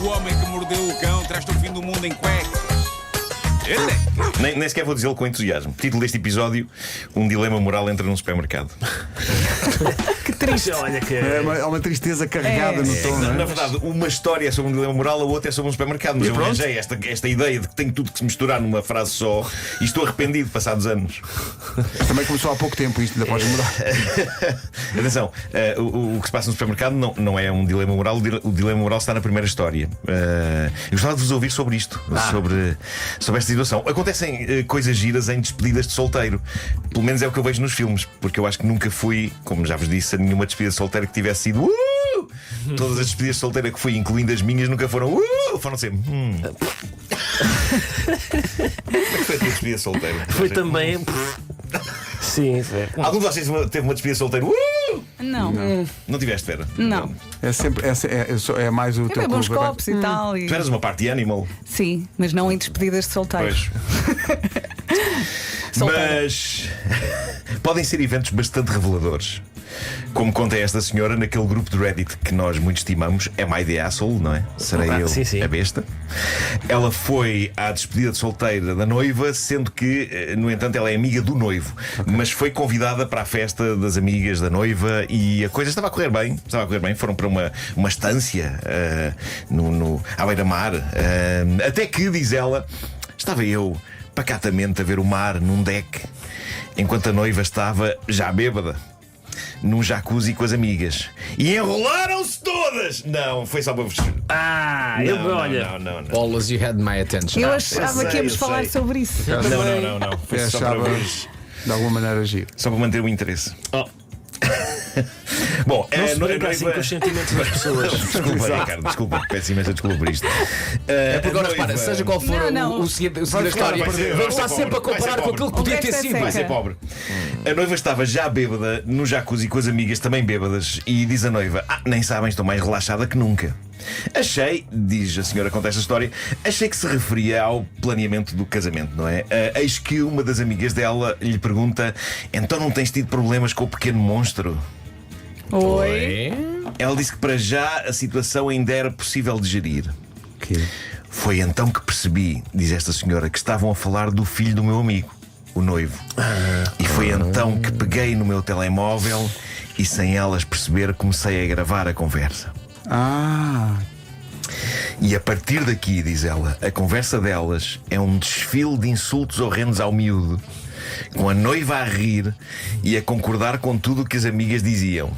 O homem que mordeu o cão traz-te o fim do mundo em cueca. Nem sequer vou dizê-lo com entusiasmo. Título deste episódio: um dilema moral entra num supermercado. Que triste. Olha que É uma tristeza carregada no tom, não é? Na verdade, uma história é sobre um dilema moral, a outra é sobre um supermercado. Mas eu arranjei esta ideia de que tenho tudo que se misturar numa frase só e estou arrependido passados anos. Também começou há pouco tempo isto, ainda podes demorar. Atenção, o que se passa no supermercado não é um dilema moral. O dilema moral está na primeira história. Eu gostava de vos ouvir sobre isto, sobre esta situação. Acontecem coisas giras em despedidas de solteiro. Pelo menos é o que eu vejo nos filmes, porque eu acho que nunca fui, como já vos disse, a nenhuma despedida de solteiro que tivesse sido Todas as despedidas de solteiro que fui, incluindo as minhas, nunca foram foram sempre Como é que foi a tua despedida de solteiro? foi também. Sim, é. Algum de vocês teve uma despedida de solteiro? Não. Não tiveste, Vera? Não. É sempre é mais o Eu teu bebo uns clube. copos e tal. E... Tu eras uma party animal. Sim, mas não em despedidas de solteiros. Solteira. Mas podem ser eventos bastante reveladores. Como conta esta senhora naquele grupo de Reddit que nós muito estimamos, Am I the Asshole, não é? Serei eu sim. a besta. Ela foi à despedida de solteira da noiva, sendo que, no entanto, ela é amiga do noivo. Mas foi convidada para a festa das amigas da noiva e a coisa estava a correr bem. Foram para uma estância à beira-mar. Até que, diz ela, estava eu pacatamente a ver o mar num deck, enquanto a noiva estava já bêbada num jacuzzi com as amigas. E enrolaram-se todas! Não, foi só para vos. Olha. Não. Always you had my attention. Eu achava que íamos falar sobre isso. Não. Foi só para Achava vos. de alguma maneira agir. Só para manter o interesse. Bom, Não se brinca assim com os sentimentos das pessoas. Desculpa, Ricardo, desculpa. Peço imensa desculpa por isto. É porque agora repara, seja qual for Não. o seguinte da história, vai ser- vamos estar vai ser sempre a pobre, comparar vai ser com aquilo que pobre. podia O ter resto é sido. seca. Vai ser pobre. A noiva estava já bêbada no jacuzzi com as amigas também bêbadas. E diz a noiva: nem sabem, estou mais relaxada que nunca. Achei, diz a senhora, conta esta história, achei que se referia ao planeamento do casamento, não é? Eis que uma das amigas dela lhe pergunta: então não tens tido problemas com o pequeno monstro? Oi. Ela disse que para já a situação ainda era possível de gerir. Foi então que percebi, diz esta senhora, que estavam a falar do filho do meu amigo, o noivo. E foi então que peguei no meu telemóvel e, sem elas perceber, comecei a gravar a conversa. E a partir daqui, diz ela, a conversa delas é um desfile de insultos horrendos ao miúdo, com a noiva a rir e a concordar com tudo o que as amigas diziam.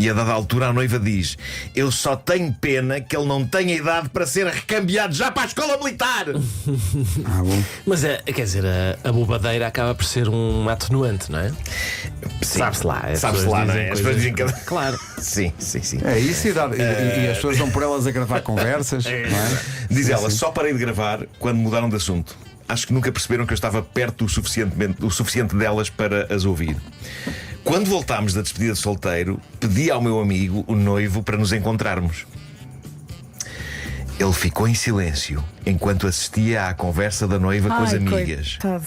E a dada altura a noiva diz: eu só tenho pena que ele não tenha idade para ser recambiado já para a escola militar. Bom. Mas quer dizer, a bobadeira acaba por ser um atenuante, não é? Sabe-se lá. Sabe-se lá, não é? As pessoas dizem que. Claro. Sim. É isso e as pessoas dão por elas a gravar conversas. Não é? Diz Sim, ela: sim. só parei de gravar quando mudaram de assunto. Acho que nunca perceberam que eu estava perto o suficiente delas para as ouvir. Quando voltámos da despedida de solteiro, pedi ao meu amigo, o noivo, para nos encontrarmos. Ele ficou em silêncio enquanto assistia à conversa da noiva com as amigas, Coitado.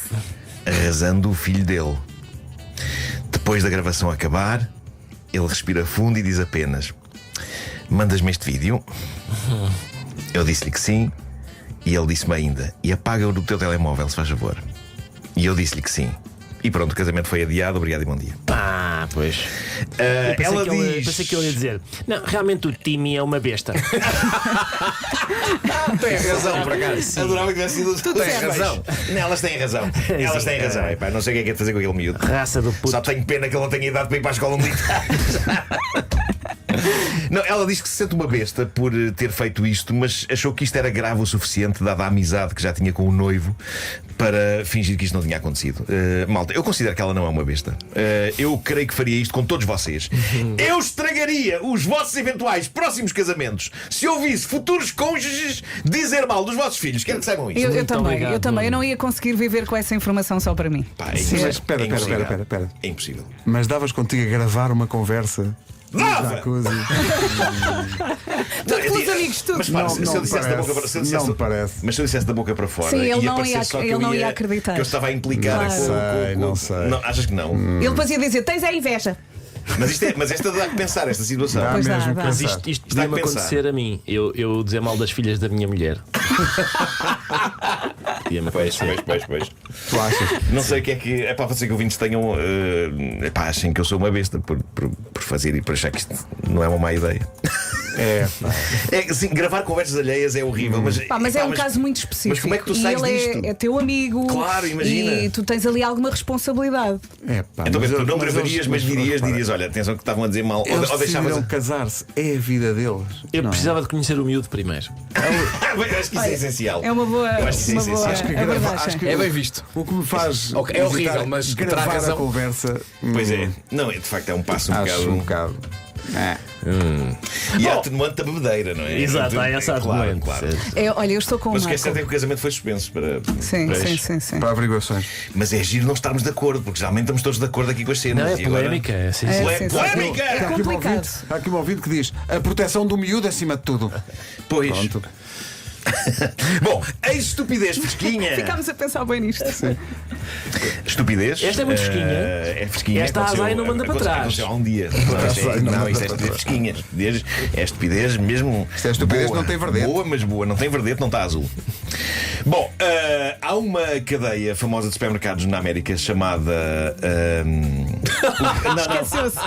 arrasando o filho dele. Depois da gravação acabar, ele respira fundo e diz apenas: mandas-me este vídeo? Eu disse-lhe que sim. E ele disse-me ainda: e apaga-o do teu telemóvel, se faz favor. E eu disse-lhe que sim. E pronto, o casamento foi adiado. Obrigado e bom dia. Pois. Ela Pensei que ele ia dizer: não, realmente o Timmy é uma besta. Tem razão, por acaso. Adorava que tivesse sido. Tu tens razão. Não, elas têm razão. Elas têm razão. Epá, não sei o que é de fazer com aquele miúdo. Raça do puto. Só tenho pena que ele não tenha idade para ir para a escola militar. Não, ela diz que se sente uma besta por ter feito isto, mas achou que isto era grave o suficiente, dada a amizade que já tinha com o noivo, para fingir que isto não tinha acontecido. Malta, eu considero que ela não é uma besta. Eu creio que faria isto com todos vocês. Eu estragaria os vossos eventuais próximos casamentos se ouvisse futuros cônjuges dizer mal dos vossos filhos. Quero que saibam isto. Eu também, obrigado, eu também. Nuno. Eu não ia conseguir viver com essa informação só para mim. Pá, Mas espera. É impossível. Mas davas contigo a gravar uma conversa? Dava! Jacuzzi. Tudo pelos amigos, tudo. Mas para, se eu dissesse da boca para Não me parece. Mas se eu dissesse da boca para fora, Sim, ele não parecer ia- só que ele eu não ia acreditar. Que eu estava a implicar Claro. com- Não sei. Não, achas que não? Ele depois ia dizer: tens a inveja. Mas esta dá que pensar, esta situação. Dá Pois dá, mesmo dá. que Mas pensar. isto Dá podia-me que pensar. acontecer a mim. Eu dizer mal das filhas da minha mulher. Podia-me Pois. Tu achas? Não sei o que é que. É para fazer que ouvintes tenham. Achem que eu sou uma besta por fazer e por achar que isto não é uma má ideia. É, É assim, gravar conversas alheias é horrível, mas. Mas é um caso muito específico. Mas como é que tu e sais ele disto? é teu amigo. Claro, imagina. E tu tens ali alguma responsabilidade. pá, Então, mas tu eu- não mas gravarias, eles- mas dirias, repara, olha, atenção que estavam a dizer mal. Eles Ou deixavas. decidiram casar-se, é a vida deles. Eu não é? precisava de conhecer o miúdo primeiro. Eu acho que isso é essencial. É uma boa. Eu acho que isso é uma boa essencial. Acho que grava- abordagem. acho que- É bem visto. O que me faz. Ok, é horrível, hesitar, mas terá gravar a razão. conversa. Pois é. Não, de facto é um passo um Acho bocado. um bocado. É. E a atenuante da bebedeira, não é? Exato, há essa claro, atenuante. claro. Olha, eu estou com Mas o uma. que é certo é que o casamento foi suspenso para. Sim, para- sim. Para averiguações. Mas é giro não estarmos de acordo, porque geralmente estamos todos de acordo aqui com as cenas. Não, é E agora- polémica. É, sim, É, sim. sim, sim. Polémica! É Há aqui um complicado. ouvinte- Há aqui um ouvinte que diz: a proteção do miúdo acima de tudo. Pois. Pronto. Bom, a estupidez fresquinha. Ficámos a pensar bem nisto. Estupidez. Esta é muito fresquinha. É fresquinha. Esta Aconteceu- azai não manda para trás. Aconteceu há um dia. azai não Não, manda isto é para estupidez trás. fresquinha. É estupidez mesmo. Isto é estupidez, boa. não tem verdete. Boa, mas boa. Não tem verdete, não está azul. Bom, há uma cadeia famosa de supermercados na América chamada. Esqueceu-se.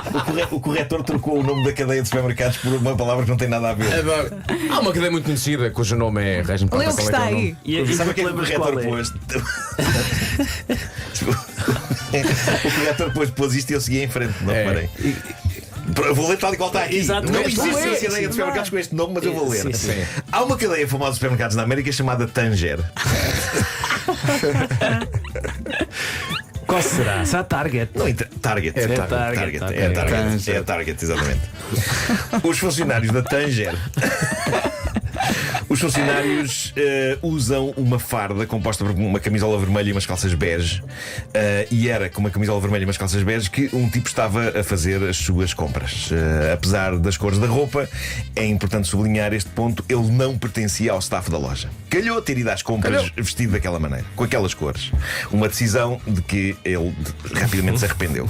O corretor trocou o nome da cadeia de supermercados por uma palavra que não tem nada a ver. Agora, há uma cadeia muito conhecida cujo nome é Régimen Lê o que está aí. E Sabe o que é que o lembras corretor qual é? pôs? O corretor pôs isto e eu segui em frente, não reparei. Eu vou ler tal e qual está aqui. Exato, Não mas existe não é. uma cadeia de supermercados com este nome, mas eu vou ler. Sim, sim. Há uma cadeia famosa de supermercados na América chamada Tanger. Qual será? Será Target? Não, Target. É Target. Target, ok. É Target. Tanger. É Target, exatamente. Os funcionários da Tanger. Os funcionários usam uma farda composta por uma camisola vermelha e umas calças bege. E era com uma camisola vermelha e umas calças bege que um tipo estava a fazer as suas compras. Apesar das cores da roupa, é importante sublinhar este ponto: ele não pertencia ao staff da loja. Calhou ter ido às compras vestido daquela maneira, com aquelas cores. Uma decisão de que ele rapidamente se arrependeu.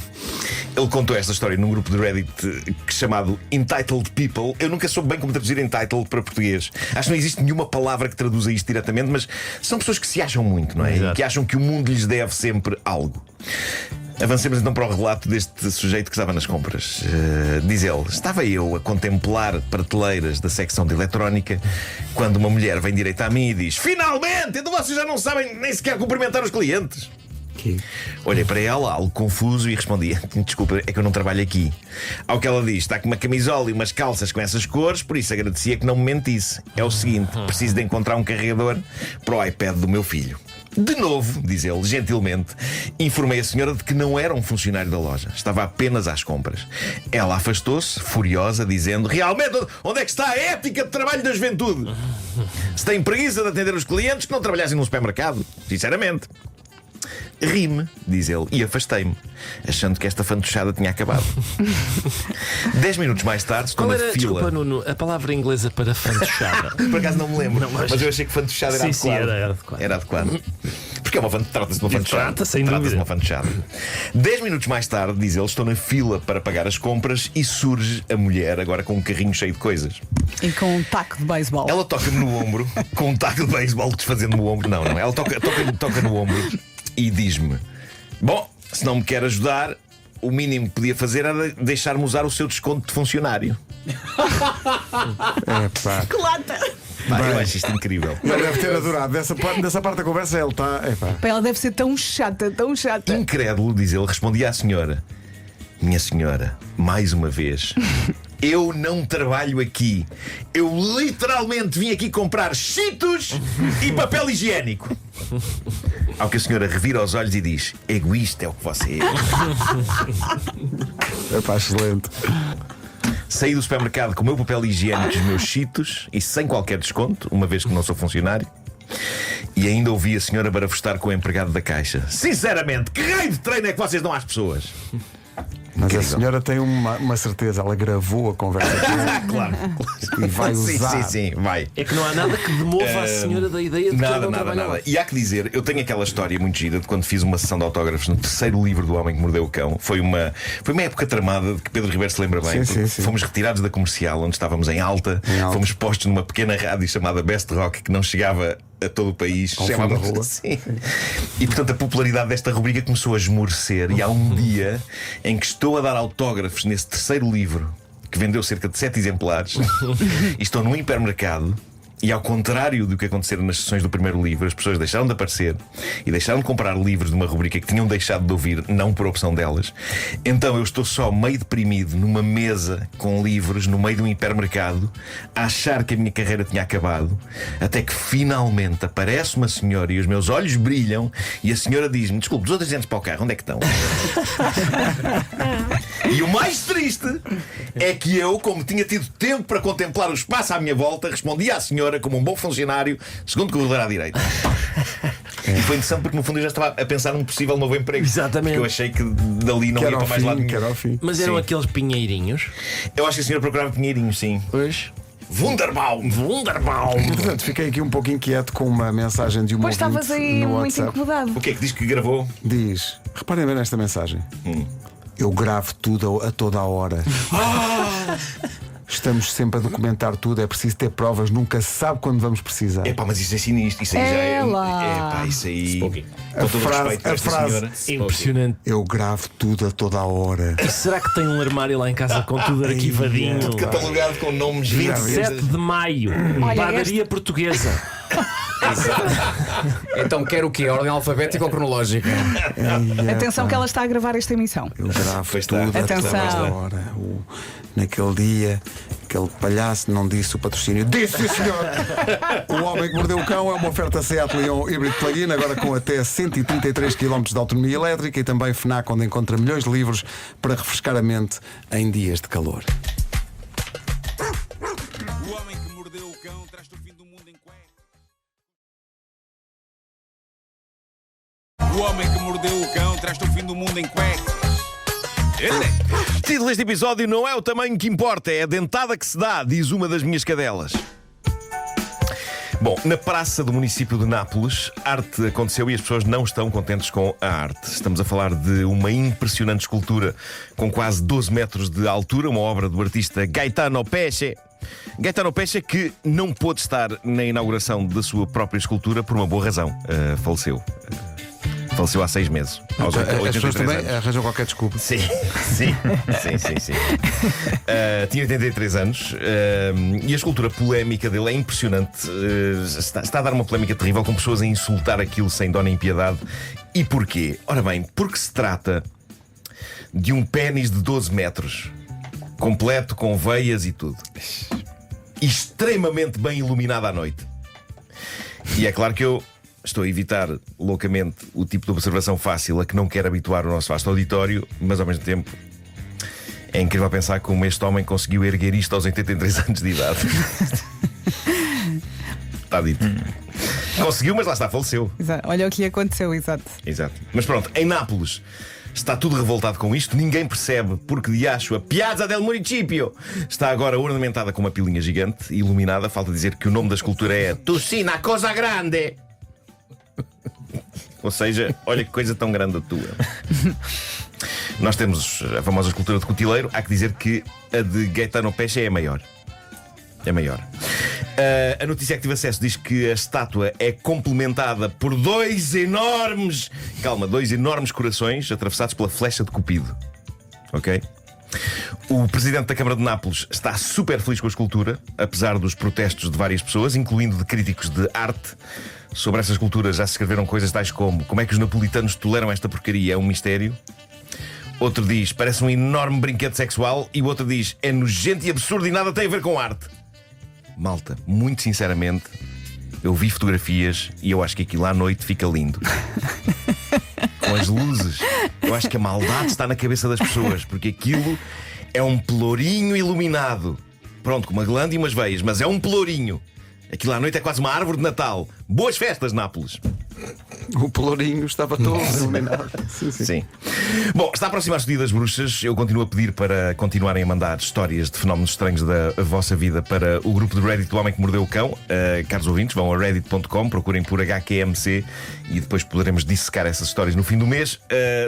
Ele contou esta história num grupo de Reddit chamado Entitled People. Eu nunca soube bem como traduzir entitled para português. Acho que não existe nenhuma palavra que traduza isto diretamente, mas são pessoas que se acham muito, não é? Exato. Que acham que o mundo lhes deve sempre algo. Avancemos então para o relato deste sujeito que estava nas compras. Diz ele: estava eu a contemplar prateleiras da secção de eletrónica quando uma mulher vem direita a mim e diz: finalmente! Então vocês já não sabem nem sequer cumprimentar os clientes. Olhei para ela, algo confuso, e respondi: desculpa, é que eu não trabalho aqui. Ao que ela diz: está com uma camisola e umas calças com essas cores, por isso agradecia que não me mentisse. É o seguinte: preciso de encontrar um carregador para o iPad do meu filho. De novo, diz ele, gentilmente, informei a senhora de que não era um funcionário da loja. Estava apenas às compras. Ela afastou-se, furiosa, dizendo: realmente, onde é que está a ética de trabalho da juventude? Se tem preguiça de atender os clientes, que não trabalhassem num supermercado. Sinceramente. Ri-me, diz ele, e afastei-me, achando que esta fantochada tinha acabado. 10 minutos mais tarde, estou Qual na era, fila. desculpa, Nuno, a palavra inglesa para fantochada? Por acaso não me lembro, Não, mas eu achei que fantochada era Sim, adequado. sim, era adequado. Era adequado. Porque trata-se de uma fantochada. Trata, sem Trata-se de dúvida. uma fantochada. 10 minutos mais tarde, diz ele, estou na fila para pagar as compras e surge a mulher, agora com um carrinho cheio de coisas. E com um taco de beisebol. Ela toca-me no ombro, com um taco de beisebol desfazendo-me o ombro. Não, ela toca no ombro e diz-me: bom, se não me quer ajudar, o mínimo que podia fazer era deixar-me usar o seu desconto de funcionário. É pá. Que lata! Pá, eu acho isto incrível. Mas deve ter adorado. Dessa parte da conversa ele está. É pá. Ela deve ser tão chata, tão chata. Incrédulo, diz ele, respondi à senhora: minha senhora, mais uma vez, eu não trabalho aqui. Eu literalmente vim aqui comprar Cheetos e papel higiênico. Ao que a senhora revira os olhos e diz: egoísta é o que você é. É pá, excelente. Saí do supermercado com o meu papel higiênico e os meus Cheetos, e sem qualquer desconto, uma vez que não sou funcionário. E ainda ouvi a senhora barafustar com o empregado da caixa: sinceramente, que raio de treino é que vocês dão às pessoas? Mas a Incrível. senhora tem uma certeza, ela gravou a conversa Claro. e vai usar. Sim, vai. É que não há nada que demova a senhora da ideia de que ele Nada, não nada, trabalha lá. nada. E há que dizer, eu tenho aquela história muito gira de quando fiz uma sessão de autógrafos no terceiro livro do Homem que Mordeu o Cão. Foi uma época tramada de que Pedro Ribeiro se lembra bem. Sim, porque sim. Fomos retirados da comercial, onde estávamos em alta. Fomos postos numa pequena rádio chamada Best Rock, que não chegava a todo o país. Ao fim da rua. Assim. E portanto a popularidade desta rubrica começou a esmorecer. E há um dia em que estou a dar autógrafos nesse terceiro livro, que vendeu cerca de 7 exemplares, e estou num hipermercado. E ao contrário do que aconteceu nas sessões do primeiro livro, as pessoas deixaram de aparecer e deixaram de comprar livros de uma rubrica que tinham deixado de ouvir, não por opção delas. Então eu estou só meio deprimido numa mesa com livros no meio de um hipermercado, a achar que a minha carreira tinha acabado, até que finalmente aparece uma senhora e os meus olhos brilham e a senhora diz-me: desculpe, os outros para o carro, onde é que estão? E o mais triste é que eu, como tinha tido tempo para contemplar o espaço à minha volta, respondi à senhora como um bom funcionário, segundo corredor à direita. E foi interessante porque no fundo eu já estava a pensar num possível novo emprego. Exatamente. Porque eu achei que dali não Que ia era para ao mais lado fim, nenhum. que era ao fim. Mas eram Sim. aqueles pinheirinhos. Eu acho que a senhora procurava pinheirinhos, sim. Pois. Wunderbaum! Wunderbaum! Portanto, fiquei aqui um pouco inquieto com uma mensagem de uma Pois estavas ouvinte aí no muito WhatsApp. incomodado. O que é que diz que gravou? Diz: reparem bem nesta mensagem. Eu gravo tudo a toda a hora. Estamos sempre a documentar tudo, é preciso ter provas, nunca se sabe quando vamos precisar. Epá, mas isso é sinistro. Isso aí já é. Ela. Epá, isso aí. Spooky. Com todo o frase- respeito por a esta frase- senhora. Impressionante. Eu gravo tudo a toda a hora. E será que tem um armário lá em casa com tudo arquivadinho? Tudo catalogado com nomes 27 de maio, Olha, padaria portuguesa. Então quer o quê? Ordem alfabética ou cronológica? Atenção que ela está a gravar esta emissão. Eu gravo Pois está. tudo a Atenção. toda a hora. Naquele dia, aquele palhaço não disse o patrocínio. Disse, sim, senhor! O Homem que Mordeu o Cão é uma oferta Seat Leon híbrido plug-in, agora com até 133 km de autonomia elétrica, e também FNAC, onde encontra milhões de livros para refrescar a mente em dias de calor. O homem que mordeu o cão traz-te o fim do mundo em cuecas. O homem que mordeu o cão traz-te o fim do mundo em cuecas. O título deste episódio não é o tamanho que importa, é a dentada que se dá, diz uma das minhas cadelas. Bom, na praça do município de Nápoles, arte aconteceu e as pessoas não estão contentes com a arte. Estamos a falar de uma impressionante escultura com quase 12 metros de altura, uma obra do artista Gaetano Pesce. Gaetano Pesce que não pôde estar na inauguração da sua própria escultura por uma boa razão. Faleceu. Faleceu há 6 meses. Aos As pessoas 83 também anos. arranjam qualquer desculpa. Sim. Tinha 83 anos e a escultura polémica dele é impressionante. Está a dar uma polémica terrível, com pessoas a insultar aquilo sem dó nem piedade. E porquê? Ora bem, porque se trata de um pénis de 12 metros, completo, com veias e tudo, extremamente bem iluminado à noite. E é claro que eu estou a evitar loucamente o tipo de observação fácil a que não quero habituar o nosso vasto auditório, mas ao mesmo tempo é incrível pensar como este homem conseguiu erguer isto aos 83 anos de idade. Está dito. Conseguiu, mas lá está, faleceu. Exato. Olha o que aconteceu, exato. Exato. Mas pronto, em Nápoles está tudo revoltado com isto. Ninguém percebe porque de acho a Piazza del Municipio está agora ornamentada com uma pilinha gigante, iluminada. Falta dizer que o nome da escultura é Tusina Cosa Grande. Ou seja, olha que coisa tão grande a tua. Nós temos a famosa escultura de Cotileiro. Há que dizer que a de Gaetano Pesce é maior. É maior. A notícia que tive acesso diz que a estátua é complementada por dois enormes corações atravessados pela flecha de Cupido. Ok? O presidente da Câmara de Nápoles está super feliz com a escultura, apesar dos protestos de várias pessoas, incluindo de críticos de arte. Sobre essa escultura já se escreveram coisas tais como é que os napolitanos toleram esta porcaria? É um mistério. Outro diz: parece um enorme brinquedo sexual. E o outro diz: é nojento e absurdo e nada tem a ver com arte. Malta, muito sinceramente, eu vi fotografias e eu acho que aquilo à noite fica lindo. Com as luzes. Eu acho que a maldade está na cabeça das pessoas, porque aquilo é um pelourinho iluminado. Pronto, com uma glândula e umas veias, mas é um pelourinho. Aquilo à noite é quase uma árvore de Natal. Boas festas, Nápoles! O pelourinho estava todo iluminado. Sim. Bom, está a aproximar-se o Dia das Bruxas. Eu continuo a pedir para continuarem a mandar histórias de fenómenos estranhos da vossa vida para o grupo de Reddit do Homem que Mordeu o Cão. Caros ouvintes, vão a reddit.com, procurem por HQMC e depois poderemos dissecar essas histórias no fim do mês.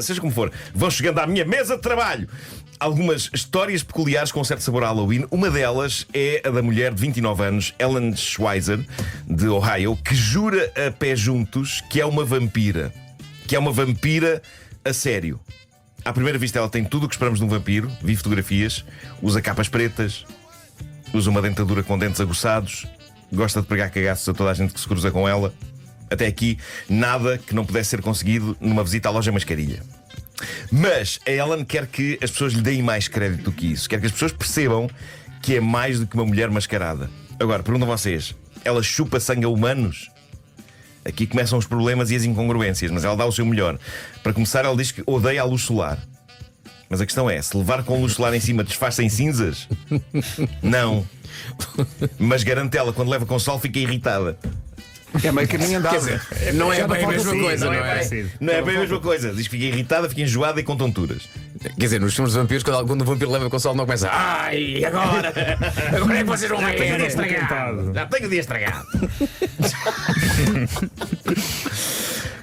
Seja como for, vão chegando à minha mesa de trabalho algumas histórias peculiares com um certo sabor a Halloween. Uma delas é a da mulher de 29 anos, Ellen Schweizer, de Ohio, que jura a pé juntos que é uma vampira. Que é uma vampira a sério. À primeira vista ela tem tudo o que esperamos de um vampiro. Vi fotografias, usa capas pretas, usa uma dentadura com dentes aguçados, gosta de pregar cagaços a toda a gente que se cruza com ela. Até aqui, nada que não pudesse ser conseguido numa visita à loja Mascarilha. Mas a Ellen quer que as pessoas lhe deem mais crédito do que isso. Quer que as pessoas percebam que é mais do que uma mulher mascarada. Agora, pergunto a vocês, ela chupa sangue a humanos? Aqui começam os problemas e as incongruências, mas ela dá o seu melhor. Para começar, ela diz que odeia a luz solar. Mas a questão é, se levar com luz solar em cima desfaz-se em cinzas? Não. Mas garante ela, quando leva com sol, fica irritada. É meio caminho andado. Não é bem a mesma coisa, não é? Não é bem a mesma coisa. Diz que fica irritada, fica enjoada e com tonturas. Quer dizer, nos filmes de vampiros, quando o vampiro leva com sol, não começa. Ai, agora! Agora é que vocês vão ver! Já tenho o dia estragado!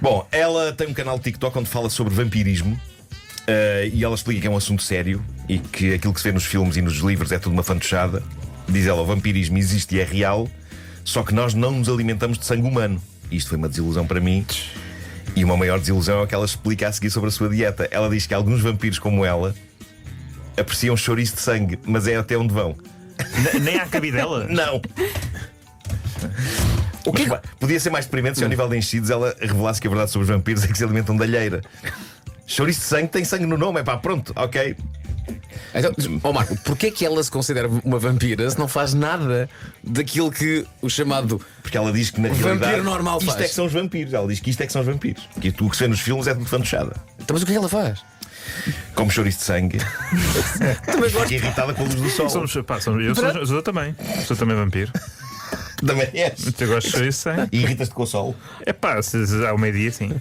Bom, ela tem um canal de TikTok onde fala sobre vampirismo. E ela explica que é um assunto sério e que aquilo que se vê nos filmes e nos livros é tudo uma fantochada. Diz ela, o vampirismo existe e é real, só que nós não nos alimentamos de sangue humano. Isto foi uma desilusão para mim. E uma maior desilusão é o que ela explica a seguir sobre a sua dieta. Ela diz que alguns vampiros como ela apreciam chouriço de sangue, mas é até onde vão. Nem há cabidela? Não. O que podia ser mais deprimente se ao nível de enchidos ela revelasse que a verdade sobre os vampiros é que se alimentam de alheira. Chouriço de sangue tem sangue no nome, é pá, pronto, ok. Então, Marco, porquê é que ela se considera uma vampira se não faz nada daquilo que o chamado. Porque ela diz que na vampiro realidade normal isto faz? é que são os vampiros. Ela diz que isto é que são os vampiros. Que tudo o que se vê nos filmes é tudo fantochada. Então, mas o que é que ela faz? Como chouriço de sangue. E fica irritada com a luz do sol. Eu sou também. Sou também vampiro. Também és. Eu gosto de chouriço sem. E irritas-te com o sol. É pá, se ao meio-dia, sim.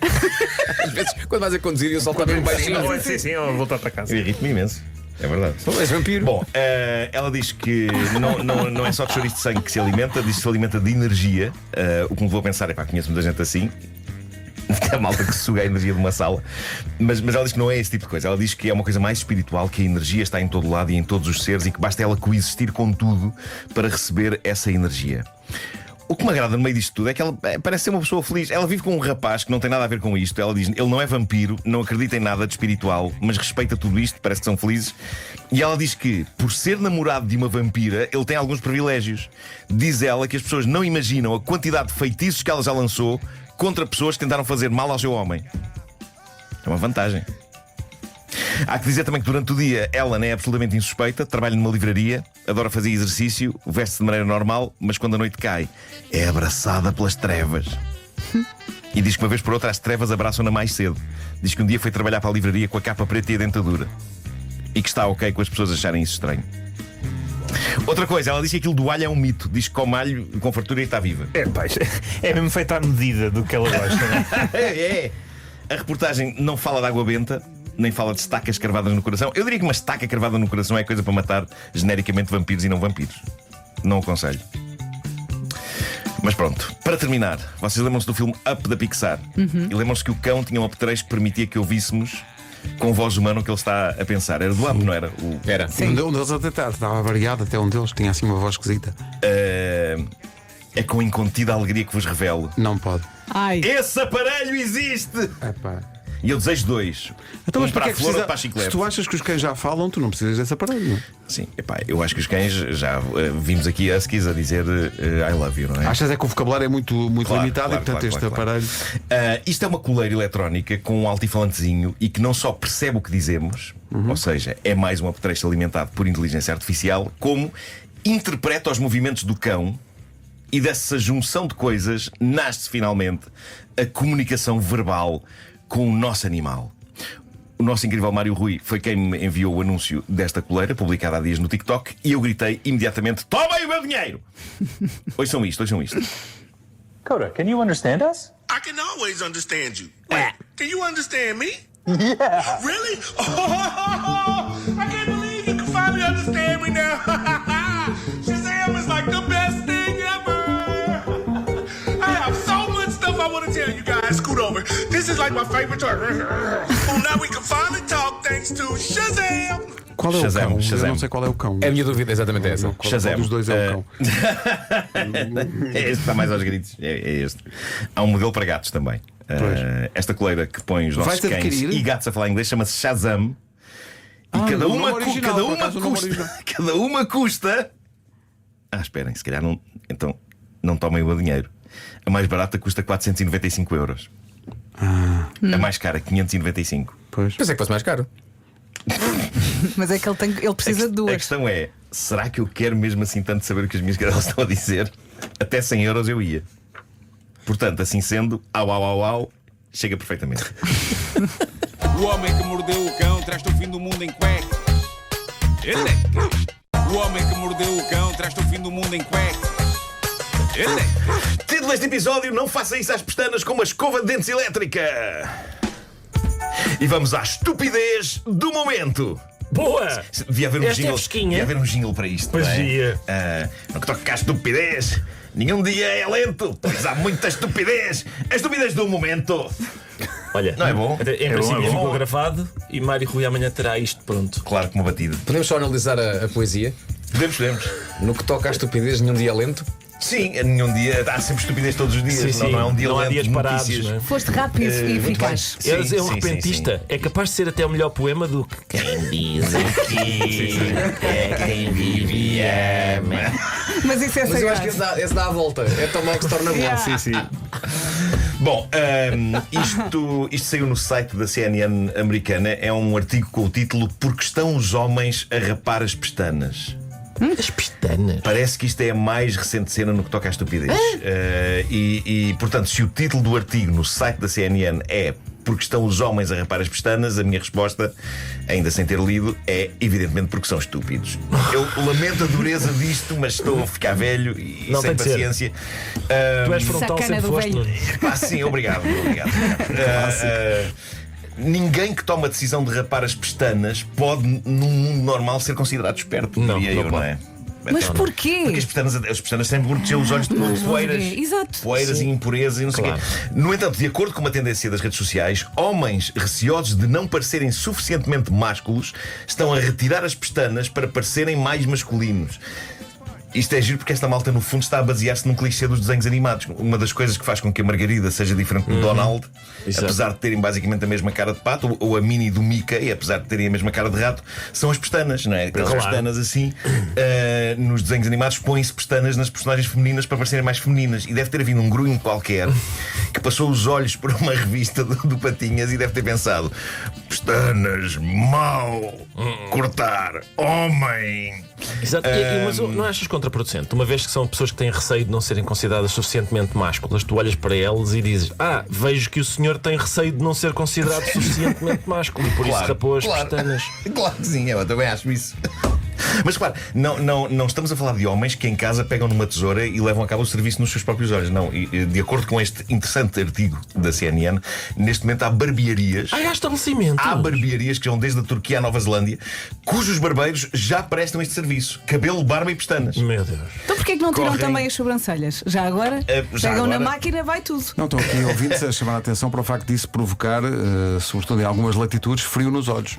Às vezes, quando vais a conduzir e o sol está bem baixinho. Sim, ou voltar para casa. Eu irrito-me imenso. É verdade. És vampiro. Bom, ela diz que não é só de chouriço de sangue que se alimenta, diz que se alimenta de energia. O que me levou a pensar, conheço muita gente assim. A malta que suga a energia de uma sala. Mas ela diz que não é esse tipo de coisa. Ela diz que é uma coisa mais espiritual, que a energia está em todo lado e em todos os seres e que basta ela coexistir com tudo para receber essa energia. O que me agrada no meio disto tudo é que ela parece ser uma pessoa feliz. Ela vive com um rapaz que não tem nada a ver com isto. Ela diz, ele não é vampiro, não acredita em nada de espiritual, mas respeita tudo isto, parece que são felizes. E ela diz que, por ser namorado de uma vampira, ele tem alguns privilégios. Diz ela que as pessoas não imaginam a quantidade de feitiços que ela já lançou contra pessoas que tentaram fazer mal ao seu homem. É uma vantagem. Há que dizer também que durante o dia ela não é absolutamente insuspeita, trabalha numa livraria, adora fazer exercício, veste-se de maneira normal, mas quando a noite cai, é abraçada pelas trevas. E diz que uma vez por outra as trevas abraçam-na mais cedo. Diz que um dia foi trabalhar para a livraria com a capa preta e a dentadura. E que está ok com as pessoas acharem isso estranho. Outra coisa, ela diz que aquilo do alho é um mito. Diz que come alho com fartura e está viva. É mesmo feito à medida do que ela gosta, não é? É. A reportagem não fala de água benta, nem fala de estacas cravadas no coração. Eu diria que uma estaca cravada no coração é coisa para matar genericamente vampiros e não vampiros. Não aconselho. Mas pronto, para terminar, vocês lembram-se do filme Up da Pixar? E lembram-se que o cão tinha um apetrecho que permitia que ouvíssemos com voz humana o que ele está a pensar. Era do Up, não era? Era. Um deles até estava variado, até um deles tinha assim uma voz esquisita. É com incontida alegria que vos revelo. Não pode. Ai. Esse aparelho existe! Epá. E eu desejo dois. Então, um mas para para a que flor, precisa... outro para a Se chiclete. tu achas que os cães já falam, tu não precisas desse aparelho. Sim, eu acho que os cães já vimos aqui huskies a dizer I love you, não é? Achas é que o vocabulário é muito Claro, limitado claro, e portanto claro, este claro. aparelho. Isto é uma coleira eletrónica com um altifalantezinho e que não só percebe o que dizemos, ou seja, é mais um apetrecho alimentado por inteligência artificial, como interpreta os movimentos do cão. E dessa junção de coisas nasce finalmente a comunicação verbal com o nosso animal. O nosso incrível Mário Rui foi quem me enviou o anúncio desta coleira, publicada há dias no TikTok, e eu gritei imediatamente: tomem o meu dinheiro! Ouçam isto. Coda, can you understand us? I can always understand you. Wait, can you understand me? Yeah. Really? Oh, I can't believe you can finally understand me now. Shazam is like the best thing ever. I have so much stuff I want to tell you guys. Scoot over. This is like my favorite toy. Oh, now we can finally talk thanks to Shazam. Qual é Shazam, o cão? Shazam. Eu não sei qual é o cão. É a minha dúvida, exatamente essa. Qual Shazam. dos dois é o cão? É este que está mais aos gritos. É este. Há um modelo para gatos também. Esta coleira que põe os nossos Vais-te cães adquirir? e gatos a falar inglês chama-se Shazam. E cada o uma, nome original, por acaso, o nome original. cada uma custa. Esperem, se calhar não. Então não tomem o meu dinheiro. A mais barata custa 495 euros. A mais cara, 595. Pois. Pensei que fosse mais caro. Mas é que ele precisa de A duas. questão é: será que eu quero mesmo assim tanto saber o que as minhas cadelas estão a dizer? Até 100 euros eu ia. Portanto, assim sendo, au, chega perfeitamente. O homem que mordeu o cão traz-te o fim do mundo em cuecas. O homem que mordeu o cão traz-te o fim do mundo em cuecas. Título deste episódio: não faça isso às pestanas com uma escova de dentes elétrica. E vamos à estupidez do momento. Boa! Devia haver um Esta é jingle. fresquinha. Devia haver um jingle para isto. Pois não é? devia. No que toca à estupidez, nenhum dia é lento, pois há muita estupidez. A estupidez do momento. Olha, Não é bom? Em princípio bom. ficou gravado e Mário Rui amanhã terá isto pronto. Claro, como batido. Podemos só analisar a poesia. Podemos. No que toca à estupidez, nenhum dia é lento. Sim, nenhum dia. Há sempre estupidez todos os dias. Sim, Não é um dia não há lento dias de parados. notícias. Não é? Foste rápido e eficaz. Sim, É um sim, repentista. sim. É capaz de ser até o melhor poema do que quem diz aqui é quem vive e ama. Mas isso é Mas eu acho que sagrado. esse dá a volta. É tão mau que se torna bom. Yeah. Sim. Bom, isto saiu no site da CNN americana. É um artigo com o título Porque estão os homens a rapar as pestanas. As pestanas. Parece que isto é a mais recente cena no que toca à estupidez. Portanto, se o título do artigo no site da CNN é Porque estão os homens a rapar as pestanas, a minha resposta, ainda sem ter lido, é evidentemente porque são estúpidos. Eu lamento a dureza disto, mas estou a ficar velho e Não sem tem de ser. paciência. Tu és frontal, Sacana sempre do foste. velho. Nuno. Sim, obrigado. Ninguém que toma a decisão de rapar as pestanas pode, num mundo normal, ser considerado esperto, Não, diria não eu, pode. não é? Mas Então, porquê? Porque as pestanas têm de proteger os olhos de poeiras, Exato. poeiras e impurezas e não sei o Claro. quê. No entanto, de acordo com uma tendência das redes sociais, homens receosos de não parecerem suficientemente másculos estão a retirar as pestanas para parecerem mais masculinos. Isto é giro porque esta malta, no fundo, está a basear-se num clichê dos desenhos animados. Uma das coisas que faz com que a Margarida seja diferente do Donald, Exato. apesar de terem basicamente a mesma cara de pato, ou a Minnie do Mickey, apesar de terem a mesma cara de rato, são as pestanas, não é? Aquelas Claro. pestanas assim. Nos desenhos animados põem-se pestanas nas personagens femininas para parecerem mais femininas. E deve ter havido um grunho qualquer que passou os olhos por uma revista do Patinhas e deve ter pensado: pestanas, mau, cortar, homem. Exato. Mas não achas contraproducente? Uma vez que são pessoas que têm receio de não serem consideradas suficientemente másculas, tu olhas para elas e dizes: vejo que o senhor tem receio de não ser considerado suficientemente másculo e por isso rapou as pestanas. Claro que sim, eu também acho isso. Mas claro, não estamos a falar de homens que em casa pegam numa tesoura e levam a cabo o serviço nos seus próprios olhos. Não, e de acordo com este interessante artigo da CNN, neste momento há barbearias. Há estabelecimentos. Há barbearias que vão desde a Turquia à Nova Zelândia, cujos barbeiros já prestam este serviço: cabelo, barba e pestanas. Meu Deus. Então porquê que não tiram Correm. também as sobrancelhas? Já agora? já Pegam na agora. máquina, vai tudo. Não, estão aqui ouvintes a chamar a atenção para o facto disso provocar, sobretudo em algumas latitudes, frio nos olhos.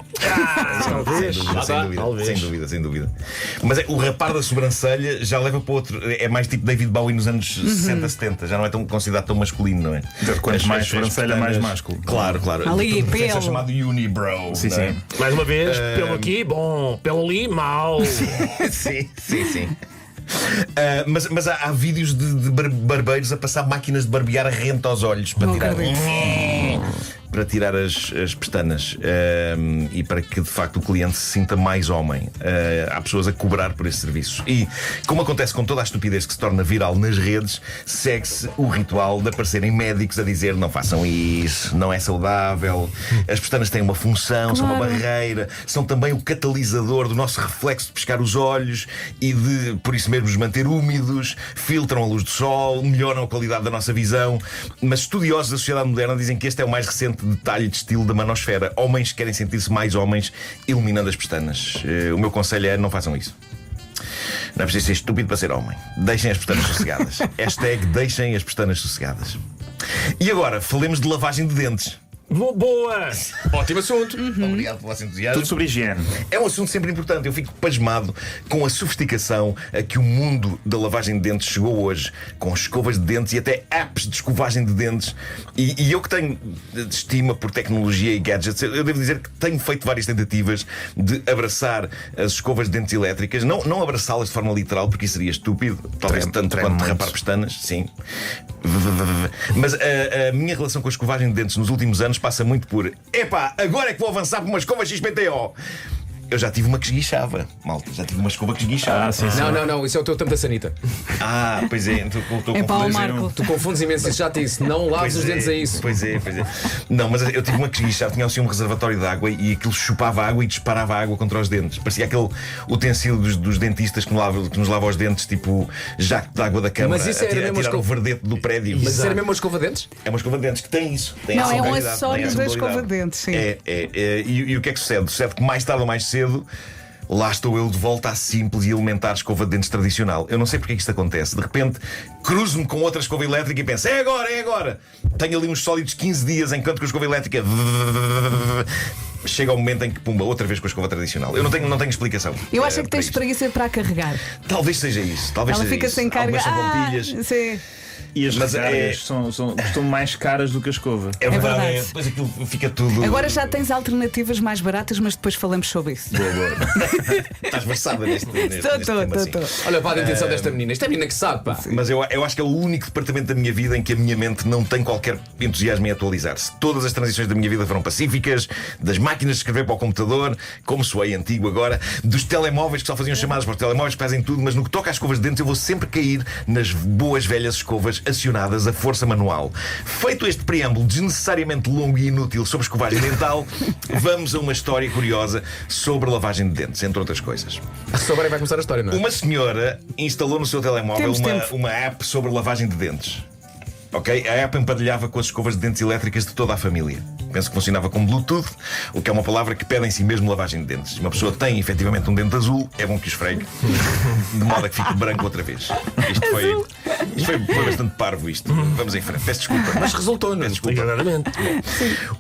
Talvez. Sem dúvida. Mas o rapar da sobrancelha já leva para outro. É mais tipo David Bowie nos anos 60, 70. Já não é tão considerado tão masculino, não é? Quanto mais sobrancelha, mais másculo. Claro. Ali, Tudo pelo. é chamado unibrow. Sim, não é? sim. Mais uma vez, pelo aqui, bom, pelo ali, mau. sim. Mas há vídeos de barbeiros a passar máquinas de barbear a rente aos olhos para Não tirar. acredito. para tirar as pestanas e para que de facto o cliente se sinta mais homem. Há pessoas a cobrar por esse serviço. E, como acontece com toda a estupidez que se torna viral nas redes, segue-se o ritual de aparecerem médicos a dizer: não façam isso, não é saudável. As pestanas têm uma função, são uma barreira, são também o catalisador do nosso reflexo de pescar os olhos e de, por isso mesmo, nos manter úmidos, filtram a luz do sol, melhoram a qualidade da nossa visão. Mas estudiosos da sociedade moderna dizem que este é o mais recente detalhe de estilo da manosfera. Homens querem sentir-se mais homens iluminando as pestanas. O meu conselho é: não façam isso. Não é preciso ser estúpido para ser homem. Deixem as pestanas sossegadas. Hashtag deixem as pestanas sossegadas. E agora, falemos de lavagem de dentes. Boa! Ótimo assunto. Obrigado pelo vosso entusiasmo. Tudo sobre higiene. É um assunto sempre importante. Eu fico pasmado com a sofisticação a que o mundo da lavagem de dentes chegou hoje, com escovas de dentes e até apps de escovagem de dentes. E eu que tenho estima por tecnologia e gadgets, eu devo dizer que tenho feito várias tentativas de abraçar as escovas de dentes elétricas. Não abraçá-las de forma literal, porque isso seria estúpido. Talvez tanto quanto derrapar pestanas. Sim. Mas a minha relação com a escovagem de dentes nos últimos anos passa muito por: epá, agora é que vou avançar por uma escova XPTO. Eu já tive uma que esguichava, malta. Já tive uma escova que esguichava. Sim. Não, isso é o teu tampo da sanita. Pois é, estou É para o confundindo. Marco. Tu confundes imenso, isso já te disse. Não laves Pois os dentes é, a isso. Pois é. Não, mas eu tive uma que esguichava, tinha assim um reservatório de água e aquilo chupava água e disparava água contra os dentes. Parecia aquele utensílio dos dentistas que nos lava os dentes, tipo jaco de água da câmara. Mas isso era mesmo a tirar uma o verdete do prédio. Mas isso era mesmo uma escova de dentes? É uma escova de dentes que tem isso. Tem Não, essa é um qualidade, acessório tem essa da escova modalidade. de dentes, sim. E o que é que sucede? Sucede que mais tarde ou mais cedo, lá estou eu de volta à simples e elementar escova de dentes tradicional. Eu não sei porque é que isto acontece. De repente, cruzo-me com outra escova elétrica e penso: é agora. Tenho ali uns sólidos 15 dias enquanto que a escova elétrica chega ao momento em que, pumba, outra vez com a escova tradicional. Eu não tenho explicação. Eu acho que para tens isto. preguiça para a carregar. Talvez seja isso. Talvez Ela seja fica isso. sem carga. Algumas são com pilhas. Sim. E as Mas recargas custam mais caras do que a escova. É verdade. verdade. Depois aquilo fica tudo. Agora já tens alternativas mais baratas, mas depois falamos sobre isso. Estás versada neste tema, sim. Tô. Olha para a intenção desta menina. Esta é a menina que sabe, pá. Mas eu acho que é o único departamento da minha vida em que a minha mente não tem qualquer entusiasmo em atualizar-se. Todas as transições da minha vida foram pacíficas, das máquinas de escrever para o computador, como soei antigo agora, dos telemóveis que só faziam chamadas para os telemóveis que fazem tudo, mas no que toca às escovas de dentes eu vou sempre cair nas boas velhas escovas acionadas a força manual. Feito este preâmbulo desnecessariamente longo e inútil sobre escovagem dental, vamos a uma história curiosa sobre lavagem de dentes, entre outras coisas. Só agora vai começar a história, não é? Uma senhora instalou no seu telemóvel Temos tempo. uma app sobre lavagem de dentes. Ok? A app emparelhava com as escovas de dentes elétricas de toda a família. Penso que funcionava com Bluetooth, o que é uma palavra que pede em si mesmo lavagem de dentes. Se uma pessoa tem efetivamente um dente azul, é bom que o esfregue, de modo a que fique branco outra vez. Isto foi bastante parvo isto. Vamos em frente. Peço desculpa. Mas resultou, não é? Peço desculpa. Claramente.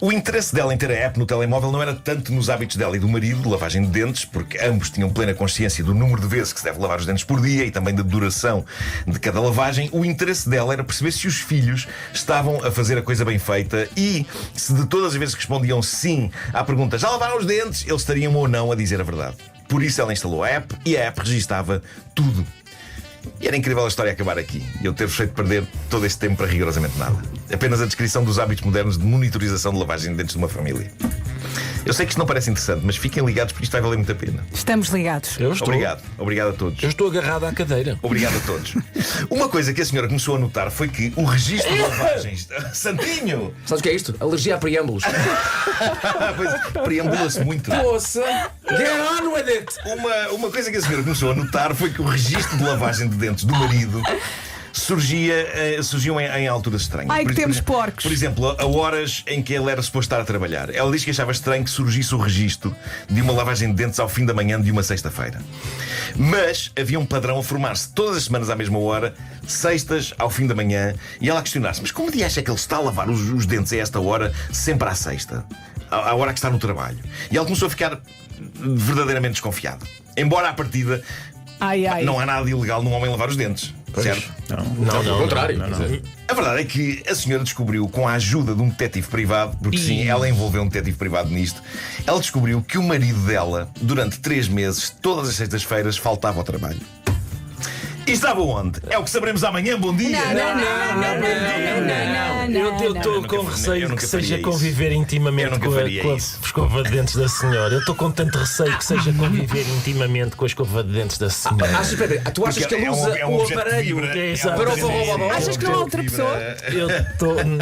O interesse dela em ter a app no telemóvel não era tanto nos hábitos dela e do marido de lavagem de dentes, porque ambos tinham plena consciência do número de vezes que se deve lavar os dentes por dia e também da duração de cada lavagem. O interesse dela era perceber se os filhos estavam a fazer a coisa bem feita e se de todas as vezes que respondiam sim à pergunta: já lavaram os dentes?, eles estariam ou não a dizer a verdade. Por isso ela instalou a app e a app registava tudo. E era incrível a história acabar aqui e eu ter-vos feito perder todo este tempo para rigorosamente nada. Apenas a descrição dos hábitos modernos de monitorização de lavagem de dentes de uma família. Eu sei que isto não parece interessante, mas fiquem ligados porque isto vai valer muito a pena. Estamos ligados. Eu estou. Obrigado a todos. Eu estou agarrado à cadeira. Obrigado a todos. Uma coisa que a senhora começou a notar foi que o registro de lavagens. Santinho! Sabes o que é isto? Alergia a preâmbulos. Preambula-se muito. Poça! Get on with it! Uma coisa que a senhora começou a notar foi que o registro de lavagem de dentes do marido surgiam em alturas estranhas. Ai, que temos porcos. Por exemplo, a horas em que ele era suposto estar a trabalhar. Ela diz que achava estranho que surgisse o registro de uma lavagem de dentes ao fim da manhã de uma sexta-feira. Mas havia um padrão a formar-se todas as semanas à mesma hora, sextas ao fim da manhã, e ela a questionar-se: mas como de acha que ele está a lavar os dentes a esta hora, sempre à sexta? À hora que está no trabalho. E ela começou a ficar verdadeiramente desconfiada. Embora à partida não há nada de ilegal num homem lavar os dentes. Certo? Não, pelo contrário. A verdade é que a senhora descobriu, com a ajuda de um detetive privado, porque sim, ela envolveu um detetive privado nisto, ela descobriu que o marido dela, durante 3 meses, todas as sextas-feiras, faltava ao trabalho. E estava onde? É o que saberemos amanhã. Bom dia. Eu estou com receio de que seja conviver intimamente com a escova de dentes da senhora. Eu estou com tanto receio que seja conviver intimamente com a escova de dentes da senhora. Tu achas que ele usa o aparelho para o forró? Achas que não há outra pessoa?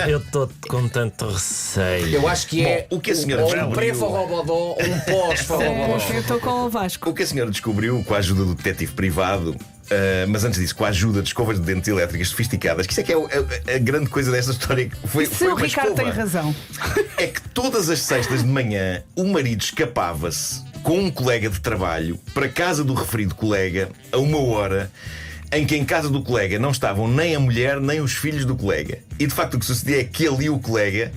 Eu estou com tanto receio. Eu acho que é o que a senhora um pré-forró-bodó ou um pós-forró-bodó. Eu estou com o Vasco. O que a senhora descobriu com a ajuda do detetive privado, mas antes disso, com a ajuda de escovas de dentes elétricas sofisticadas, que isso é que é a grande coisa desta história. Foi o uma Ricardo escova. tem razão. É que todas as sextas de manhã o marido escapava-se com um colega de trabalho para a casa do referido colega a 1 hora em que em casa do colega não estavam nem a mulher nem os filhos do colega. E de facto o que sucedia é que ele e o colega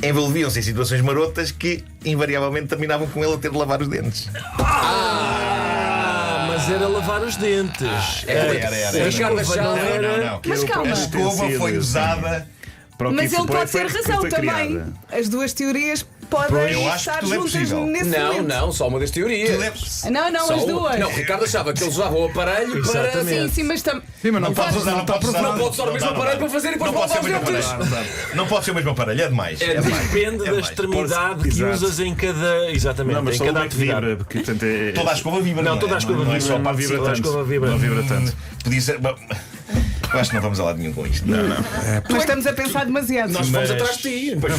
envolviam-se em situações marotas que invariavelmente terminavam com ele a ter de lavar os dentes. Mas era lavar os dentes. Era. Ricardo achava. Não. Mas calma. A escova foi usada. Mas ele pode ter razão também. As duas teorias podem Eu acho que estar tudo é juntas possível. nesse momento. Não, só uma das teorias. Não, Só as uma. duas. Não, Ricardo achava que eles usavam o aparelho para. Exatamente. Sim, mas também. Sim, mas Não podes usar, não podes usar. Não pode usar o mesmo aparelho para fazer e depois Não pode ser o voltar mesmo aos dentes. aparelho. Não pode ser o mesmo aparelho, é demais. Depende da demais. extremidade que Exato. usas em cada. Exatamente, Não, mas em só cada uma que atividade. vibra, porque portanto é. Toda a escova vibra. Não, é? toda a escova Não é vibra. só a Não parte de vibra cima. a escova tanto. vibra. Não vibra tanto. Podia ser. Bom, eu acho que não vamos a lado nenhum com isto. Mas estamos a pensar demasiado. Nós fomos atrás de ti. Mas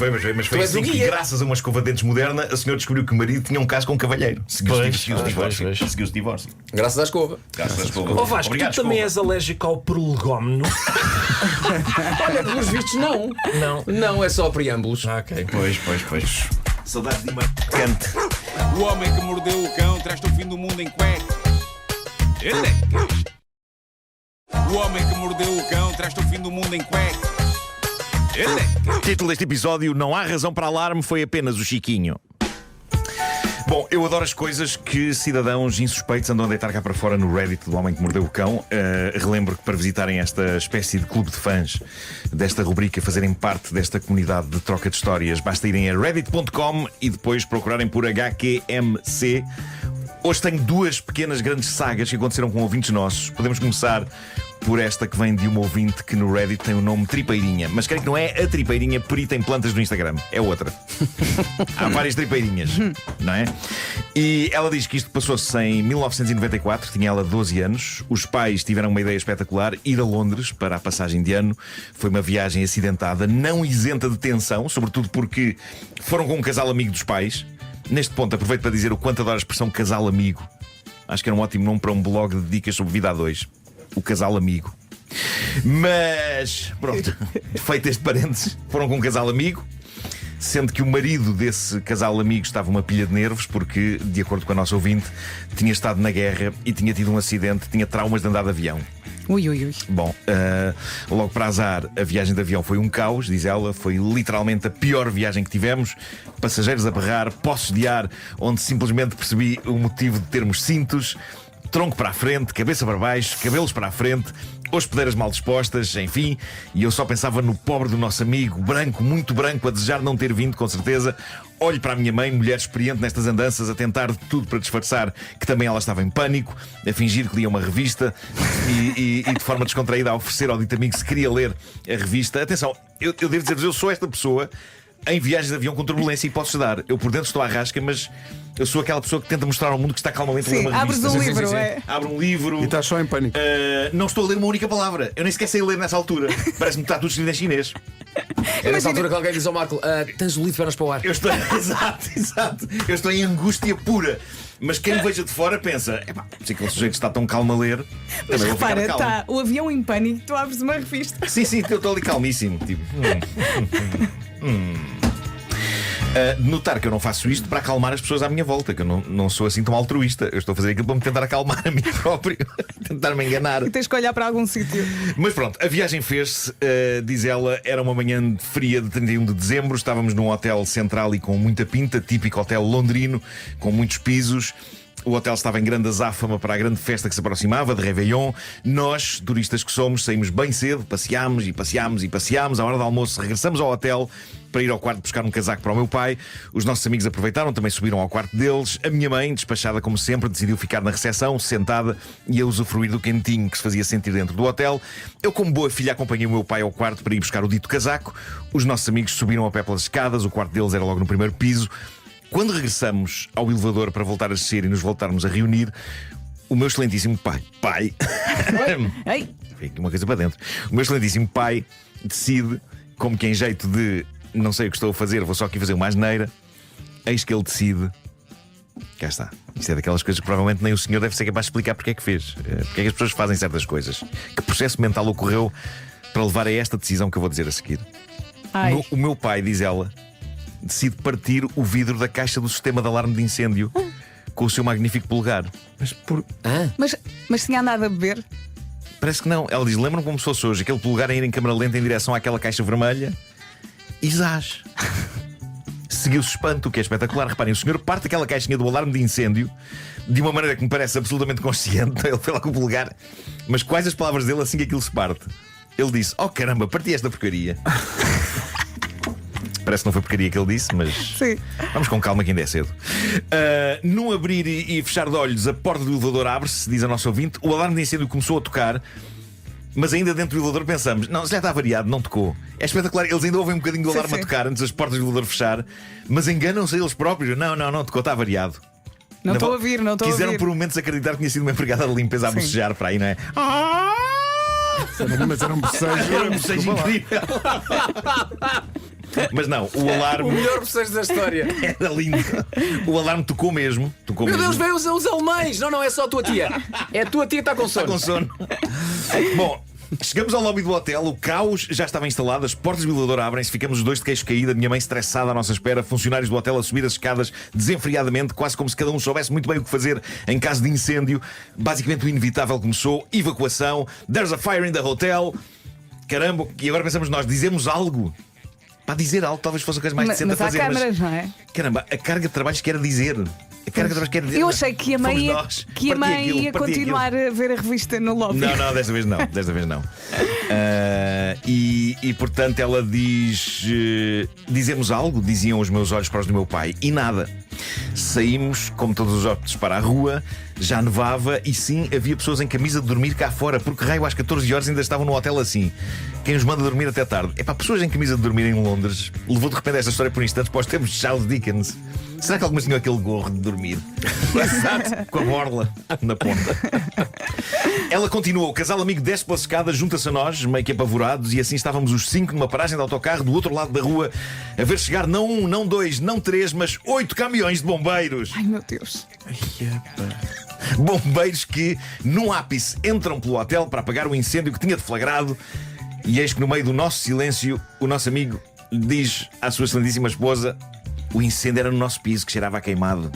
foi Tu és assim o que, guia. graças a uma escova de dentes moderna, a senhora descobriu que o marido tinha um caso com um cavalheiro. Seguiu-se o divórcio. pois. Seguiu-se o divórcio. Graças à escova. Graças à escova. Ó Vasco, Obrigado, tu também escova. és alérgico ao prolegómeno? Olha, pelos vistos, não. Não. Não, é só preâmbulos. Ok. Pois. Saudades de marcante. O homem que mordeu o cão traz-te o fim do mundo em cueca. Elecas. O homem que mordeu o cão traz-te o fim do mundo em cueca. Elecas. Título deste episódio: Não há razão para alarme, foi apenas o Chiquinho. Bom, eu adoro as coisas que cidadãos insuspeitos andam a deitar cá para fora no Reddit do Homem que Mordeu o Cão. Relembro que para visitarem esta espécie de clube de fãs desta rubrica, fazerem parte desta comunidade de troca de histórias, basta irem a reddit.com e depois procurarem por HQMC. Hoje tenho duas pequenas grandes sagas que aconteceram com ouvintes nossos. Podemos começar por esta que vem de uma ouvinte que no Reddit tem o nome Tripeirinha. Mas creio que não é a Tripeirinha perita em plantas no Instagram. É outra. Há várias tripeirinhas, não é? E ela diz que isto passou-se em 1994. Tinha ela 12 anos. Os pais tiveram uma ideia espetacular: ir a Londres para a passagem de ano. Foi uma viagem acidentada, não isenta de tensão, sobretudo porque foram com um casal amigo dos pais. Neste ponto, aproveito para dizer o quanto adoro a expressão casal amigo. Acho que era um ótimo nome para um blog de dicas sobre vida a dois. O casal amigo. Mas, pronto, feito este parênteses, foram com um casal amigo, sendo que o marido desse casal amigo estava uma pilha de nervos, porque, de acordo com a nossa ouvinte, tinha estado na guerra e tinha tido um acidente, tinha traumas de andar de avião. Ui. Bom, logo para azar, a viagem de avião foi um caos, diz ela. Foi literalmente a pior viagem que tivemos. Passageiros a berrar, poços de ar, onde simplesmente percebi o motivo de termos cintos. Tronco para a frente, cabeça para baixo, cabelos para a frente, hospedeiras mal dispostas, enfim. E eu só pensava no pobre do nosso amigo, branco, muito branco, a desejar não ter vindo, com certeza. Olho para a minha mãe, mulher experiente nestas andanças, a tentar de tudo para disfarçar que também ela estava em pânico, a fingir que lia uma revista e de forma descontraída a oferecer ao dito amigo se queria ler a revista. Atenção, eu devo dizer-vos, eu sou esta pessoa em viagens de avião com turbulência e posso dar. Eu por dentro estou à rasca, mas eu sou aquela pessoa que tenta mostrar ao mundo que está calmamente a ler Sim, uma abres revista. um livro, é. Abre um livro. E estás só em pânico. Não estou a ler uma única palavra. Eu nem sequer sei ler nessa altura. Parece-me que está tudo escrito em chinês. É nessa altura que alguém diz ao Marco: tens o livro pernas para o ar. Eu estou. Exato. Eu estou em angústia pura. Mas quem me veja de fora pensa: epá, se aquele sujeito está tão calmo a ler, Mas também vou ficar repara, calmo. está o avião em pânico, tu abres uma revista. Sim, eu estou ali calmíssimo. Tipo, notar que eu não faço isto para acalmar as pessoas à minha volta, que eu não sou assim tão altruísta. Eu estou a fazer aquilo para me tentar acalmar a mim próprio, tentar me enganar. E tens que olhar para algum sítio. Mas pronto, a viagem fez-se, diz ela, era uma manhã fria de 31 de dezembro. Estávamos num hotel central e com muita pinta, típico hotel londrino, com muitos pisos. O hotel estava em grande azáfama para a grande festa que se aproximava, de Réveillon. Nós, turistas que somos, saímos bem cedo, passeámos. À hora do almoço, regressamos ao hotel para ir ao quarto buscar um casaco para o meu pai. Os nossos amigos aproveitaram, também subiram ao quarto deles. A minha mãe, despachada como sempre, decidiu ficar na recepção, sentada e a usufruir do quentinho que se fazia sentir dentro do hotel. Eu, como boa filha, acompanhei o meu pai ao quarto para ir buscar o dito casaco. Os nossos amigos subiram a pé pelas escadas, o quarto deles era logo no primeiro piso. Quando regressamos ao elevador para voltar a descer e nos voltarmos a reunir, o meu excelentíssimo pai. Ei, Vem aqui uma coisa para dentro. O meu excelentíssimo pai decide, como que em jeito de não sei o que estou a fazer, vou só aqui fazer uma asneira. Eis que ele decide. Cá está. Isto é daquelas coisas que provavelmente nem o senhor deve ser capaz de explicar porque é que fez. Porque é que as pessoas fazem certas coisas. Que processo mental ocorreu para levar a esta decisão que eu vou dizer a seguir. ai. O meu pai, diz ela, decide partir o vidro da caixa do sistema de alarme de incêndio com o seu magnífico polegar. Mas tinha andado a beber? Parece que não. Ela diz: lembram como se fosse hoje aquele polegar a ir em câmara lenta em direção àquela caixa vermelha e zás. Seguiu-se espanto, o que é espetacular. Reparem, o senhor parte aquela caixinha do alarme de incêndio de uma maneira que me parece absolutamente consciente. Ele foi lá com o polegar. Mas quais as palavras dele assim que aquilo se parte? Ele disse: oh caramba, parti esta porcaria. Parece que não foi porcaria que ele disse, mas Sim. vamos com calma que ainda é cedo. Num abrir e fechar de olhos, a porta do elevador abre-se, diz a nossa ouvinte. O alarme de incêndio começou a tocar, mas ainda dentro do elevador pensamos: não, se já está variado, não tocou. É espetacular, eles ainda ouvem um bocadinho do Sim, alarme sim. a tocar antes das portas do elevador fechar, mas enganam-se eles próprios. Não tocou, está variado. Não estou a ouvir, não estou a Quiseram ouvir. por um momento acreditar que tinha sido uma empregada de limpeza a Sim. bocejar para aí, não é? Mas era um bocejo. Era um bocejo incrível. Mas não, o alarme O melhor bocejo da história. era lindo. O alarme tocou mesmo. Meu Deus, veio os alemães! Não é só a tua tia. É a tua tia que está com sono. Com sono. Bom, chegamos ao lobby do hotel, o caos já estava instalado, as portas do elevador abrem-se, ficamos os dois de queixo caído, a minha mãe estressada à nossa espera, funcionários do hotel a subir as escadas desenfreadamente, quase como se cada um soubesse muito bem o que fazer em caso de incêndio. Basicamente o inevitável começou: evacuação, there's a fire in the hotel. Caramba, e agora pensamos nós, dizemos algo? Para dizer algo, talvez fosse a coisa mais decente Mas a há fazer. câmaras, não é? Caramba, a carga de trabalhos que era dizer. A carga de trabalhos que era dizer. Eu achei que a mãe Fomos ia, nós. que a Parti mãe aquilo, ia parti continuar a ver a revista no lobby. Não, desta vez não. Desta vez não. E portanto ela diz: dizemos algo, diziam os meus olhos para os do meu pai, e nada. Saímos, como todos os hóspedes, para a rua. Já nevava e sim, havia pessoas em camisa de dormir cá fora. Porque raio, às 14 horas ainda estavam no hotel assim. Quem os manda dormir até tarde? É para pessoas em camisa de dormir em Londres. Levou de repente esta história por instantes para os tempos de Charles Dickens. Será que algumas tinham aquele gorro de dormir? Exato, com a borla na ponta. Ela continuou: o casal amigo desce pelas escadas, junta-se a nós, meio que apavorados, e assim estávamos os 5 numa paragem de autocarro do outro lado da rua, a ver chegar não 1, não 2, não 3, mas 8 caminhões de bombeiros. Ai meu Deus. Bombeiros que, num ápice, entram pelo hotel para apagar o incêndio que tinha deflagrado. E eis que no meio do nosso silêncio, o nosso amigo diz à sua excelentíssima esposa: o incêndio era no nosso piso, que cheirava a queimado.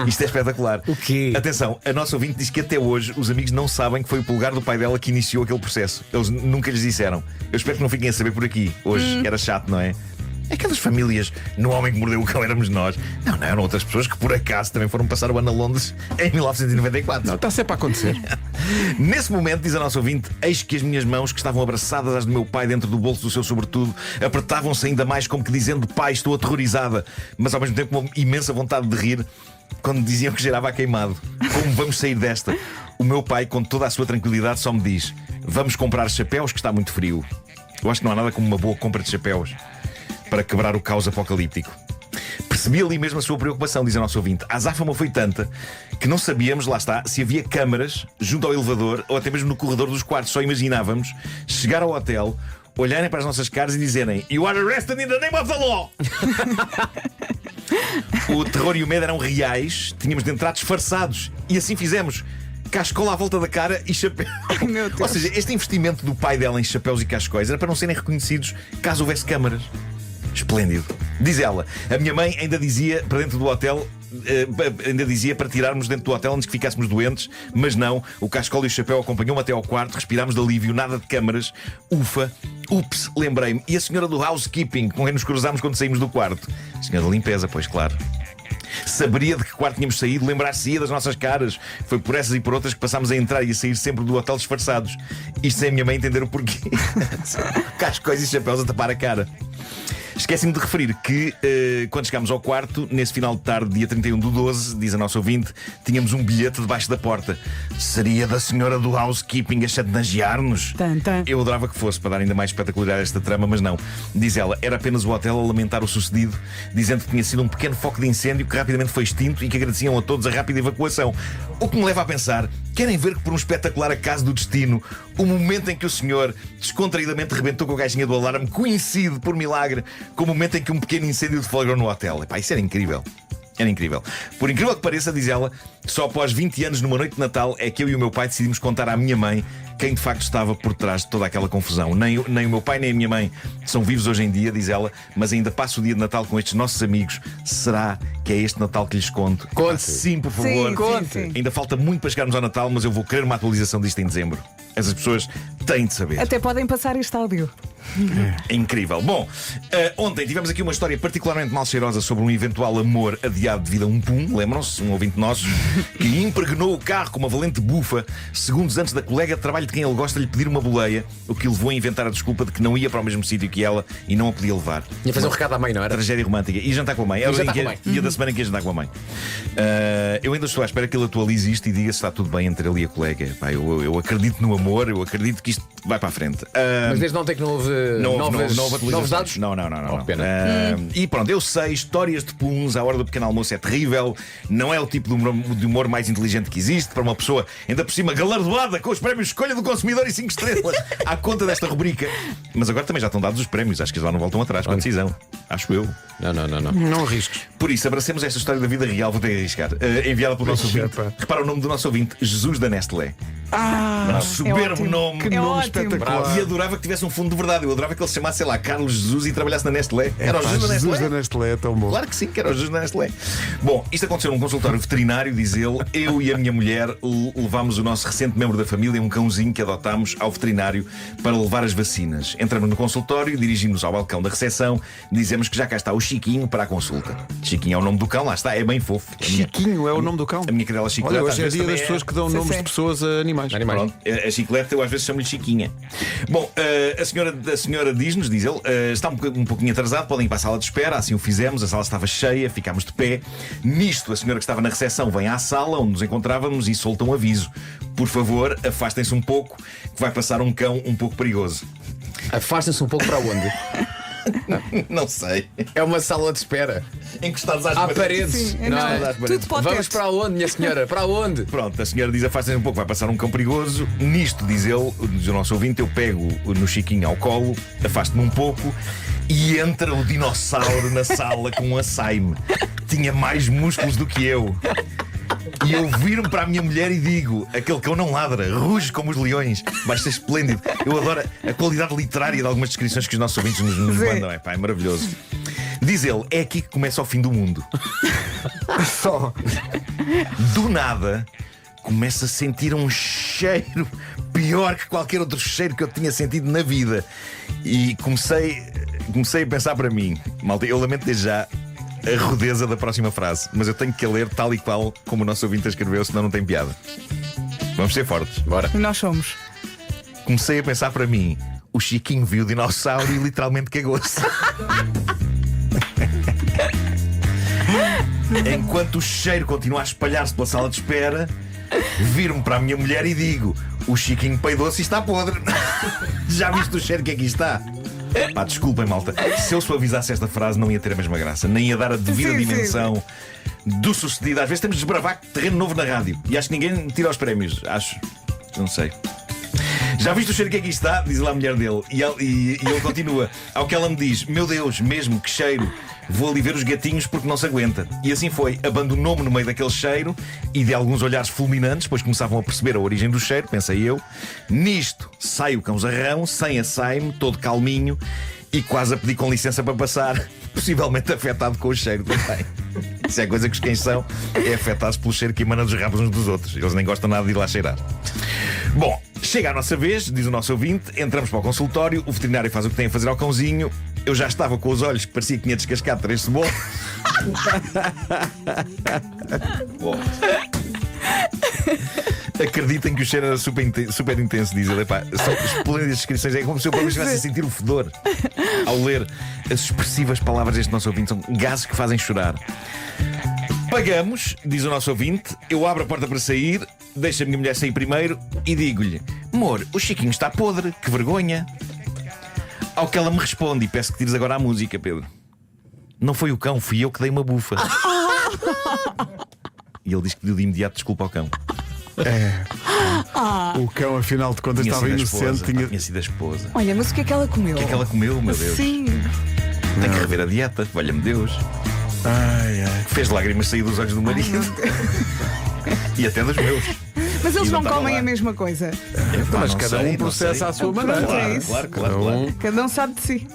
Isto é espetacular. O quê? Atenção, a nossa ouvinte diz que até hoje os amigos não sabem que foi o polegar do pai dela que iniciou aquele processo. Eles nunca lhes disseram. Eu espero que não fiquem a saber por aqui. Hoje era chato, não é? Aquelas famílias, no Homem que Mordeu o Cão éramos nós. Não, eram outras pessoas que por acaso também foram passar o ano a Londres em 1994. Não, está sempre a acontecer. Nesse momento, diz a nossa ouvinte, eis que as minhas mãos, que estavam abraçadas às do meu pai dentro do bolso do seu sobretudo, apertavam-se ainda mais, como que dizendo: pai, estou aterrorizada, mas ao mesmo tempo com uma imensa vontade de rir, quando diziam que cheirava a queimado. Como vamos sair desta? O meu pai, com toda a sua tranquilidade, só me diz: vamos comprar chapéus, que está muito frio. Eu acho que não há nada como uma boa compra de chapéus para quebrar o caos apocalíptico. Percebi ali mesmo a sua preocupação, diz a nossa ouvinte. A azáfama foi tanta que não sabíamos, lá está, se havia câmaras junto ao elevador ou até mesmo no corredor dos quartos. Só imaginávamos chegar ao hotel, olharem para as nossas caras e dizerem: you are arrested in the name of the law. O terror e o medo eram reais. Tínhamos de entrar disfarçados. E assim fizemos. Cascola à volta da cara e chapéu. Ai, meu Deus. Ou seja, este investimento do pai dela em chapéus e cascóis era para não serem reconhecidos caso houvesse câmaras. Esplêndido. Diz ela: a minha mãe ainda dizia para dentro do hotel, ainda dizia para tirarmos dentro do hotel antes que ficássemos doentes, mas não. O cascola e o chapéu acompanhou-me até ao quarto. Respirámos de alívio, nada de câmaras. Ufa. Ups, lembrei-me. E a senhora do housekeeping com quem nos cruzámos quando saímos do quarto? A senhora da limpeza, pois claro. saberia de que quarto tínhamos saído, lembrar-se-ia das nossas caras. Foi por essas e por outras que passámos a entrar e a sair sempre do hotel disfarçados. Isto sem a minha mãe entender o porquê. Cascóis e chapéus a tapar a cara. Esqueci-me de referir que quando chegámos ao quarto, nesse final de tarde, dia 31/12, diz a nossa ouvinte, tínhamos um bilhete debaixo da porta. Seria da senhora do housekeeping a chantagear-nos? Eu adorava que fosse, para dar ainda mais espetacularidade a esta trama, mas não. Diz ela, era apenas o hotel a lamentar o sucedido, dizendo que tinha sido um pequeno foco de incêndio que rapidamente foi extinto e que agradeciam a todos a rápida evacuação. O que me leva a pensar, querem ver que por um espetacular acaso do destino, o momento em que o senhor descontraídamente rebentou com a caixinha do alarme coincide, por milagre, com o momento em que um pequeno incêndio deflagrou no hotel. Epá, isso era incrível. Era incrível. Por incrível que pareça, diz ela, só após 20 anos numa noite de Natal é que eu e o meu pai decidimos contar à minha mãe quem de facto estava por trás de toda aquela confusão. Nem o meu pai nem a minha mãe são vivos hoje em dia, diz ela, mas ainda passo o dia de Natal com estes nossos amigos. Será que é este Natal que lhes conto? Conte. Sim, por favor. Sim, Conte. sim. Ainda falta muito para chegarmos ao Natal, mas eu vou querer uma atualização disto em dezembro. Essas pessoas têm de saber. Até podem passar este áudio. É incrível. Bom, ontem tivemos aqui uma história particularmente mal cheirosa sobre um eventual amor adiado devido a um pum. Lembram-se? Um ouvinte nosso que impregnou o carro com uma valente bufa segundos antes da colega de trabalho de quem ele gosta lhe pedir uma boleia, o que o levou a inventar a desculpa de que não ia para o mesmo sítio que ela e não a podia levar. Ia fazer um recado à mãe, não era? Tragédia romântica. E jantar com a mãe. Era o jantar dia com a mãe. dia da semana em que ia jantar com a mãe. Eu ainda estou à espera que ele atualize isto e diga se está tudo bem entre ele e a colega. Pá, eu acredito no amor, eu acredito que isto vai para a frente. Mas desde ontem que não houve novos dados? Não. Oh, pena. E pronto, eu sei, histórias de puns à hora do pequeno almoço é terrível. Não é o tipo de humor mais inteligente que existe para uma pessoa, ainda por cima galardoada com os prémios Escolha do Consumidor e 5 estrelas à conta desta rubrica. Mas agora também já estão dados os prémios. Acho que eles lá não voltam atrás com a decisão. Acho eu. Não. Não arrisques. Por isso, abracemos esta história da vida real. Vou ter que arriscar. Enviada pelo nosso ouvinte. Repara o nome do nosso ouvinte: Jesus da Nestlé. Soberbo ótimo. nome. Que É nome ótimo. espetacular. E adorava que tivesse um fundo de verdade. Eu adorava que ele se chamasse, sei lá, Carlos Jesus e trabalhasse na Nestlé. Era o Jesus da Jesus Nestlé. da Nestlé é tão bom. Claro que sim, que era o Jesus da Nestlé. Bom, isto aconteceu num consultório veterinário, diz ele. Eu e a minha mulher levámos o nosso recente membro da família, um cãozinho que adotámos, ao veterinário para levar as vacinas. Entramos no consultório, dirigimos-nos ao balcão da recepção, dizemos que já cá está o Chiquinho para a consulta. Chiquinho é o nome do cão, lá está, é bem fofo. Chiquinho é o nome do cão. A minha cadela Chiclete. Olha, às hoje é vezes dia também das pessoas que dão Sim, nomes sim. de pessoas a animais. Pronto, a Chiclete eu às vezes chamo-lhe Chiquinha. Bom, a senhora diz-nos, diz ele, está um pouquinho atrasado, podem ir para a sala de espera. Assim o fizemos, a sala estava cheia, ficámos de pé. Nisto, a senhora que estava na recepção vem à sala onde nos encontrávamos e solta um aviso: por favor, afastem-se um pouco, que vai passar um cão um pouco perigoso. Afastem-se um pouco para onde? Não sei. É uma sala de espera. Encostados às Há paredes. paredes. Sim, Não não, é? tudo para o Vamos teto. para onde, minha senhora? Para onde? Pronto, a senhora diz: afastem-se um pouco, vai passar um cão perigoso. Nisto, diz ele, diz o nosso ouvinte, eu pego no Chiquinho ao colo, afasto-me um pouco e entra o dinossauro na sala com um açaime. Tinha mais músculos do que eu. E eu viro-me para a minha mulher e digo: aquele cão não ladra, ruge como os leões. Vai ser esplêndido. Eu adoro a qualidade literária de algumas descrições que os nossos ouvintes nos Sim. mandam. É maravilhoso. Diz ele: é aqui que começa o fim do mundo. Só. Do nada, começo a sentir um cheiro pior que qualquer outro cheiro que eu tinha sentido na vida. E comecei a pensar para mim: malta, eu lamento desde já a rudeza da próxima frase, mas eu tenho que a ler tal e qual como o nosso ouvinte a escreveu, senão não tem piada. Vamos ser fortes. Bora. E nós somos. Comecei a pensar para mim: o Chiquinho viu o dinossauro e literalmente cagou-se. Enquanto o cheiro continua a espalhar-se pela sala de espera, viro-me para a minha mulher e digo: o Chiquinho peidou-se e está podre. Já viste o cheiro que aqui está? Pá, desculpem, malta. Se eu suavizasse esta frase, não ia ter a mesma graça, nem ia dar a devida Sim, dimensão do sucedido. Às vezes temos de desbravar terreno novo na rádio e acho que ninguém tira os prémios. Acho. Não sei. Já viste o cheiro que aqui está? Diz lá a mulher dele. E ele continua. Ao que ela me diz: meu Deus, mesmo que cheiro. Vou ali ver os gatinhos porque não se aguenta. E assim foi. Abandonou-me no meio daquele cheiro e de alguns olhares fulminantes, pois começavam a perceber a origem do cheiro, pensei eu. Nisto sai o cãozarrão, sem açaime, todo calminho e quase a pedir com licença para passar, possivelmente afetado com o cheiro também. Isso é coisa que os cães são, é afetados pelo cheiro que emana dos rabos uns dos outros. Eles nem gostam nada de ir lá cheirar. Bom, chega a nossa vez, diz o nosso ouvinte, entramos para o consultório, o veterinário faz o que tem a fazer ao cãozinho. Eu já estava com os olhos que parecia que tinha descascado 3 cebolas. Bom. Acreditem que o cheiro era super intenso, diz ele. Epá, são esplêndidas descrições. É como se eu próprio estivesse a sentir o fedor ao ler as expressivas palavras deste nosso ouvinte. São gases que fazem chorar. Pagamos, diz o nosso ouvinte. Eu abro a porta para sair, deixo a minha mulher sair primeiro e digo-lhe: amor, o Chiquinho está podre, que vergonha. Ao que ela me responde, e peço que tires agora a música, Pedro. Não foi o cão, fui eu que dei uma bufa. E ele diz que pediu de imediato desculpa ao cão. O cão, afinal de contas, estava inocente. Tinha sido a esposa. Olha, mas o que é que ela comeu? O que é que ela comeu, meu Deus? Sim. Tem que rever a dieta, valha-me Deus. Fez lágrimas sair dos olhos do marido. E até dos meus. Mas eles E não não comem estava lá. a mesma coisa. Mas cada um processa à sua maneira. É isso. Claro. Cada um sabe de si.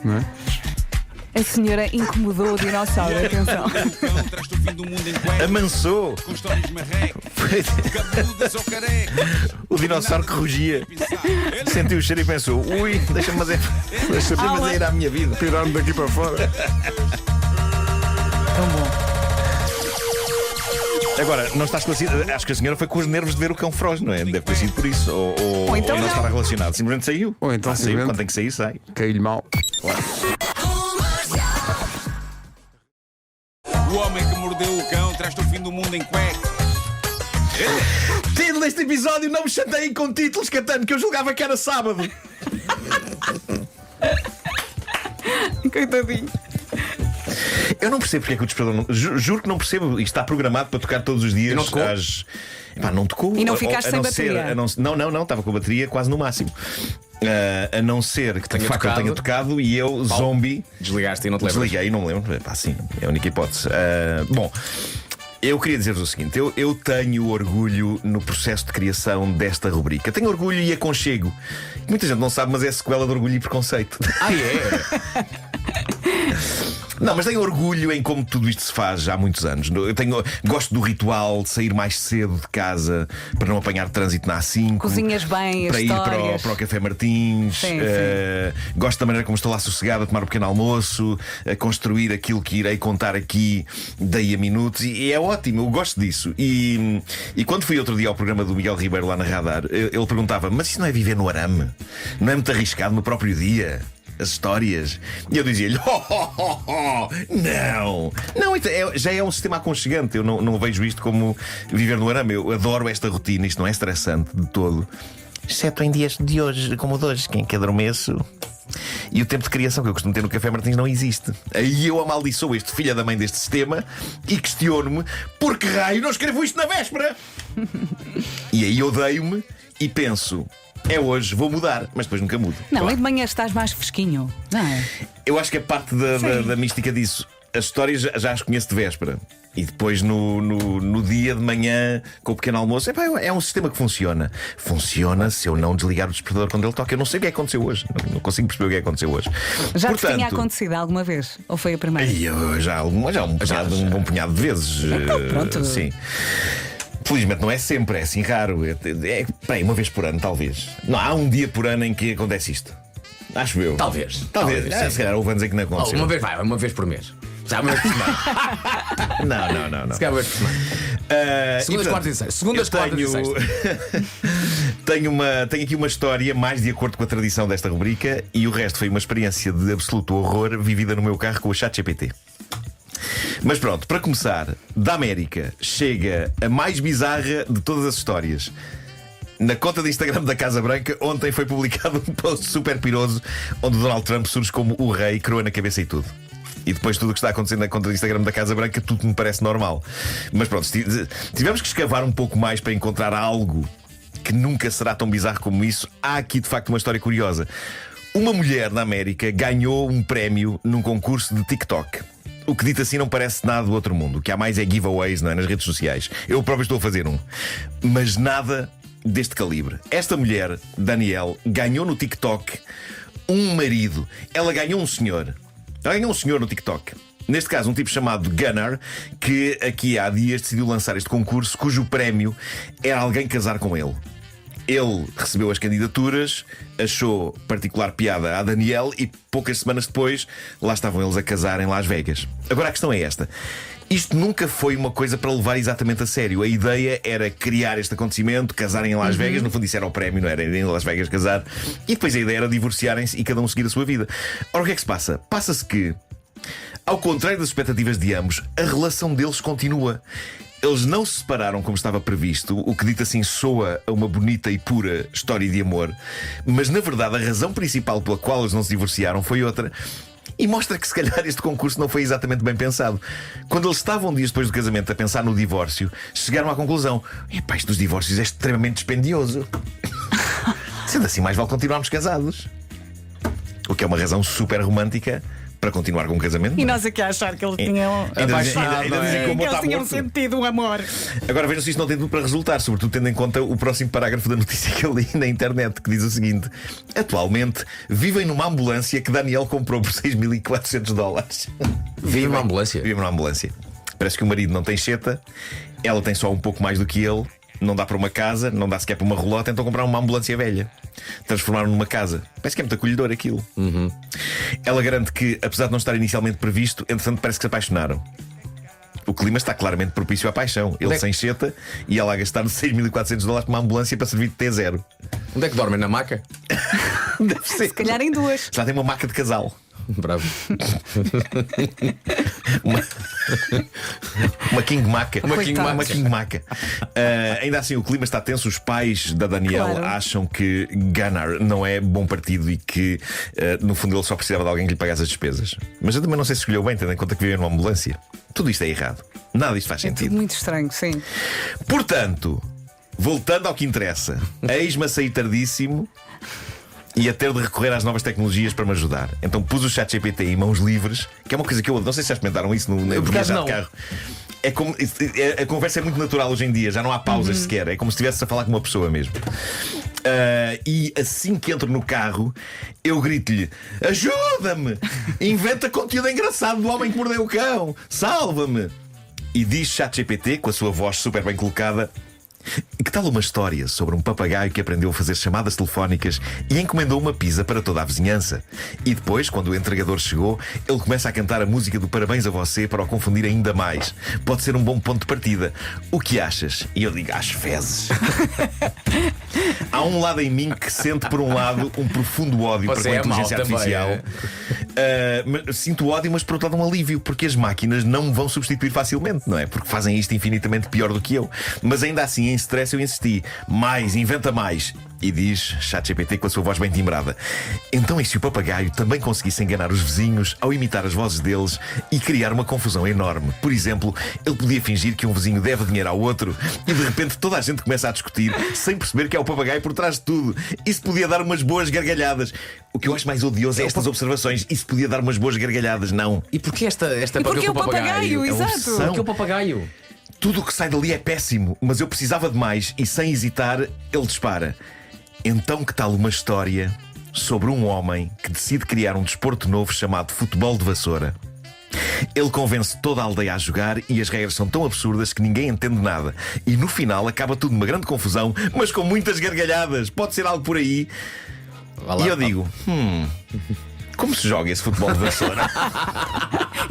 A senhora incomodou o dinossauro, atenção. O cão traz-te o fim do mundo em cuecas. Amansou Com histórias marrecas, cabeludas ou carecas. o dinossauro que rugia. Ele Sentiu o cheiro e pensou: ui, deixa-me fazer ir à minha vida. Tirar-me daqui para fora. Tão bom. Agora, não está esclarecido. Acho que a senhora foi com os nervos de ver o cão feroz, não é? Deve ter sido por isso. Ou então não não. estava relacionado. Simplesmente saiu. Ou então Saiu. simplesmente- Quando tem que sair, sai. Caiu-lhe mal. O homem que mordeu o cão traz-te o fim do mundo em cuecas. Título deste episódio: não me chateiem com títulos, Catano, que eu julgava que era sábado. Coitadinho. Eu não percebo porque é que o despertador não. Juro que não percebo. Isto está programado para tocar todos os dias. E não tocou? Epá, não tocou. E não Ou- ficaste a sem não ser- bateria? a não, estava com a bateria quase no máximo. A não ser que de Tenha facto ele tocado. tenha tocado e eu, zombie, Desligaste e não te lembras. desliguei e não me lembro. Epá, sim, é a única hipótese. Bom. Eu queria dizer-vos o seguinte: eu tenho orgulho no processo de criação desta rubrica. Tenho orgulho e aconchego. Muita gente não sabe, mas é a sequela de Orgulho e Preconceito. Ah, é? Não, mas tenho orgulho em como tudo isto se faz já há muitos anos. Gosto do ritual de sair mais cedo de casa para não apanhar trânsito na A5. Cozinhas bem, as para ir histórias. para o Café Martins. Sim, Gosto da maneira como estou lá sossegado a tomar um pequeno almoço, a construir aquilo que irei contar aqui daí a minutos. E é ótimo, eu gosto disso. E quando fui outro dia ao programa do Miguel Ribeiro lá na Radar, ele perguntava: mas isso não é viver no arame? Não é muito arriscado no próprio dia? As histórias. E eu dizia-lhe: não, já é um sistema aconchegante. Eu não vejo isto como viver no arame. Eu adoro esta rotina. Isto não é estressante de todo, exceto em dias de hoje, como o de hoje, que adormeço. E o tempo de criação que eu costumo ter no Café Martins não existe. Aí eu amaldiçoo este filho da mãe deste sistema e questiono-me: por que raio não escrevo isto na véspera? E aí odeio-me e penso: é hoje, vou mudar, mas depois nunca mudo. Não, Claro. e de manhã estás mais fresquinho, não é? Eu acho que é parte da mística disso. As histórias já as conheço de véspera. E depois no dia de manhã, com o pequeno almoço, é um sistema que funciona. Funciona se eu não desligar o despertador quando ele toca. Eu não sei o que aconteceu hoje. Não consigo perceber o que aconteceu hoje. Já te tinha acontecido alguma vez? Ou foi a primeira? Já um bom punhado de vezes. pronto. Sim. Felizmente não é sempre, é assim raro. Bem, uma vez por ano, talvez. Não, há um dia por ano em que acontece isto. Acho eu. Talvez. Se calhar houve anos em que não aconteceu. Uma vez por mês. Já uma vez por semana. Não. Se calhar uma vez por semana. Segundas, quartas e sextas. Segundas, quartas e sextas. Tenho aqui uma história mais de acordo com a tradição desta rubrica, e o resto foi uma experiência de absoluto horror vivida no meu carro com o ChatGPT. Mas pronto, para começar, da América chega a mais bizarra de todas as histórias. Na conta de Instagram da Casa Branca, ontem foi publicado um post super piroso onde Donald Trump surge como o rei, coroa na cabeça e tudo. E depois tudo o que está acontecendo na conta de Instagram da Casa Branca, tudo me parece normal. Mas pronto, tivemos que escavar um pouco mais para encontrar algo que nunca será tão bizarro como isso. Há aqui de facto uma história curiosa. Uma mulher na América ganhou um prémio num concurso de TikTok. O que dito assim não parece nada do outro mundo. O que há mais é giveaways, não é? Nas redes sociais. Eu próprio estou a fazer um. Mas nada deste calibre. Esta mulher, Danielle, ganhou no TikTok um marido. Ela ganhou um senhor. Ela ganhou um senhor no TikTok. Neste caso, um tipo chamado Gunnar, que aqui há dias decidiu lançar este concurso, cujo prémio era alguém casar com ele. Ele recebeu as candidaturas, achou particular piada à Danielle e poucas semanas depois lá estavam eles a casar em Las Vegas. Agora a questão é esta: Isto nunca foi uma coisa para levar exatamente a sério. A ideia era criar este acontecimento, casarem em Las Vegas. No fundo, isso era o prémio, não era? Irem em Las Vegas casar. E depois a ideia era divorciarem-se e cada um seguir a sua vida. Ora, o que é que se passa? Passa-se que, ao contrário das expectativas de ambos, a relação deles continua. Eles não se separaram como estava previsto, o que dito assim soa a uma bonita e pura história de amor. Mas na verdade a razão principal pela qual eles não se divorciaram foi outra. E mostra que se calhar este concurso não foi exatamente bem pensado. Quando eles estavam dias depois do casamento a pensar no divórcio, chegaram à conclusão: epá, isto dos divórcios é extremamente dispendioso. Sendo assim, mais vale continuarmos casados. O que é uma razão super romântica para continuar com o casamento. E nós aqui a achar que eles tinham. Ainda dizem que o amor Que eles está tinham morto. sentido o amor. Agora vejam se isto não tem tudo para resultar, sobretudo tendo em conta o próximo parágrafo da notícia que eu li na internet, que diz o seguinte: atualmente vivem numa ambulância que Daniel comprou por $6.400. Vive uma ambulância. Vive numa ambulância. Parece que o marido não tem cheta, ela tem só um pouco mais do que ele. Não dá para uma casa, não dá sequer para uma relota, então compraram uma ambulância velha. Transformaram numa casa. Parece que é muito acolhedor aquilo. Ela garante que, apesar de não estar inicialmente previsto, entretanto parece que se apaixonaram. O clima está claramente propício à paixão. Ele sem cheta e ela a gastar $6.400 para uma ambulância para servir de T0. Onde é que dormem? Na maca? Deve ser. Se calhar em duas. Já tem uma maca de casal. Bravo. Uma King Maca. Uma King Maca. Uma King Maca. Ainda assim, o clima está tenso. Os pais da Daniel Claro. acham que Gunnar não é bom partido e que, no fundo, ele só precisava de alguém que lhe pagasse as despesas. Mas eu também não sei se escolheu bem, tendo em conta que vivem numa ambulância. Tudo isto é errado. Nada disto faz É tudo sentido. muito estranho, sim. Portanto, voltando ao que interessa, eis-me a sair tardíssimo e a ter de recorrer às novas tecnologias para me ajudar. Então pus o ChatGPT em mãos livres, que é uma coisa que eu não sei se já experimentaram isso no viajar não. de carro. É como, a conversa é muito natural hoje em dia, já não há pausas sequer, é como se estivesse a falar com uma pessoa mesmo. E assim que entro no carro, eu grito-lhe: ajuda-me! Inventa conteúdo engraçado do homem que mordeu o cão! Salva-me! E diz ChatGPT, com a sua voz super bem colocada: que tal uma história sobre um papagaio que aprendeu a fazer chamadas telefónicas e encomendou uma pizza para toda a vizinhança? E depois, quando o entregador chegou, ele começa a cantar a música do Parabéns a Você para o confundir ainda mais. Pode ser um bom ponto de partida. O que achas? E eu digo: às fezes. Há um lado em mim que sente, por um lado, um profundo ódio Você para com a é mau inteligência também, artificial. Sinto ódio, mas por outro lado um alívio, porque as máquinas não me vão substituir facilmente, não é? Porque fazem isto infinitamente pior do que eu. Mas ainda assim, em stress, eu insisti: mais, inventa mais. E diz ChatGPT com a sua voz bem timbrada: então, e se o papagaio também conseguisse enganar os vizinhos ao imitar as vozes deles e criar uma confusão enorme? Por exemplo, ele podia fingir que um vizinho deve dinheiro ao outro e de repente toda a gente começa a discutir sem perceber que é o papagaio por trás de tudo. Isso podia dar umas boas gargalhadas. O que eu acho mais odioso é estas observações. Isso podia dar umas boas gargalhadas, não. E porquê esta E porquê o papagaio? É uma Exato. obsessão. Porquê o papagaio? Tudo o que sai dali é péssimo, mas eu precisava de mais e, sem hesitar, ele dispara: então, que tal uma história sobre um homem que decide criar um desporto novo chamado futebol de vassoura? Ele convence toda a aldeia a jogar e as regras são tão absurdas que ninguém entende nada. E no final acaba tudo numa grande confusão, mas com muitas gargalhadas. Pode ser algo por aí. Vá lá. E eu digo: como se joga esse futebol de vassoura?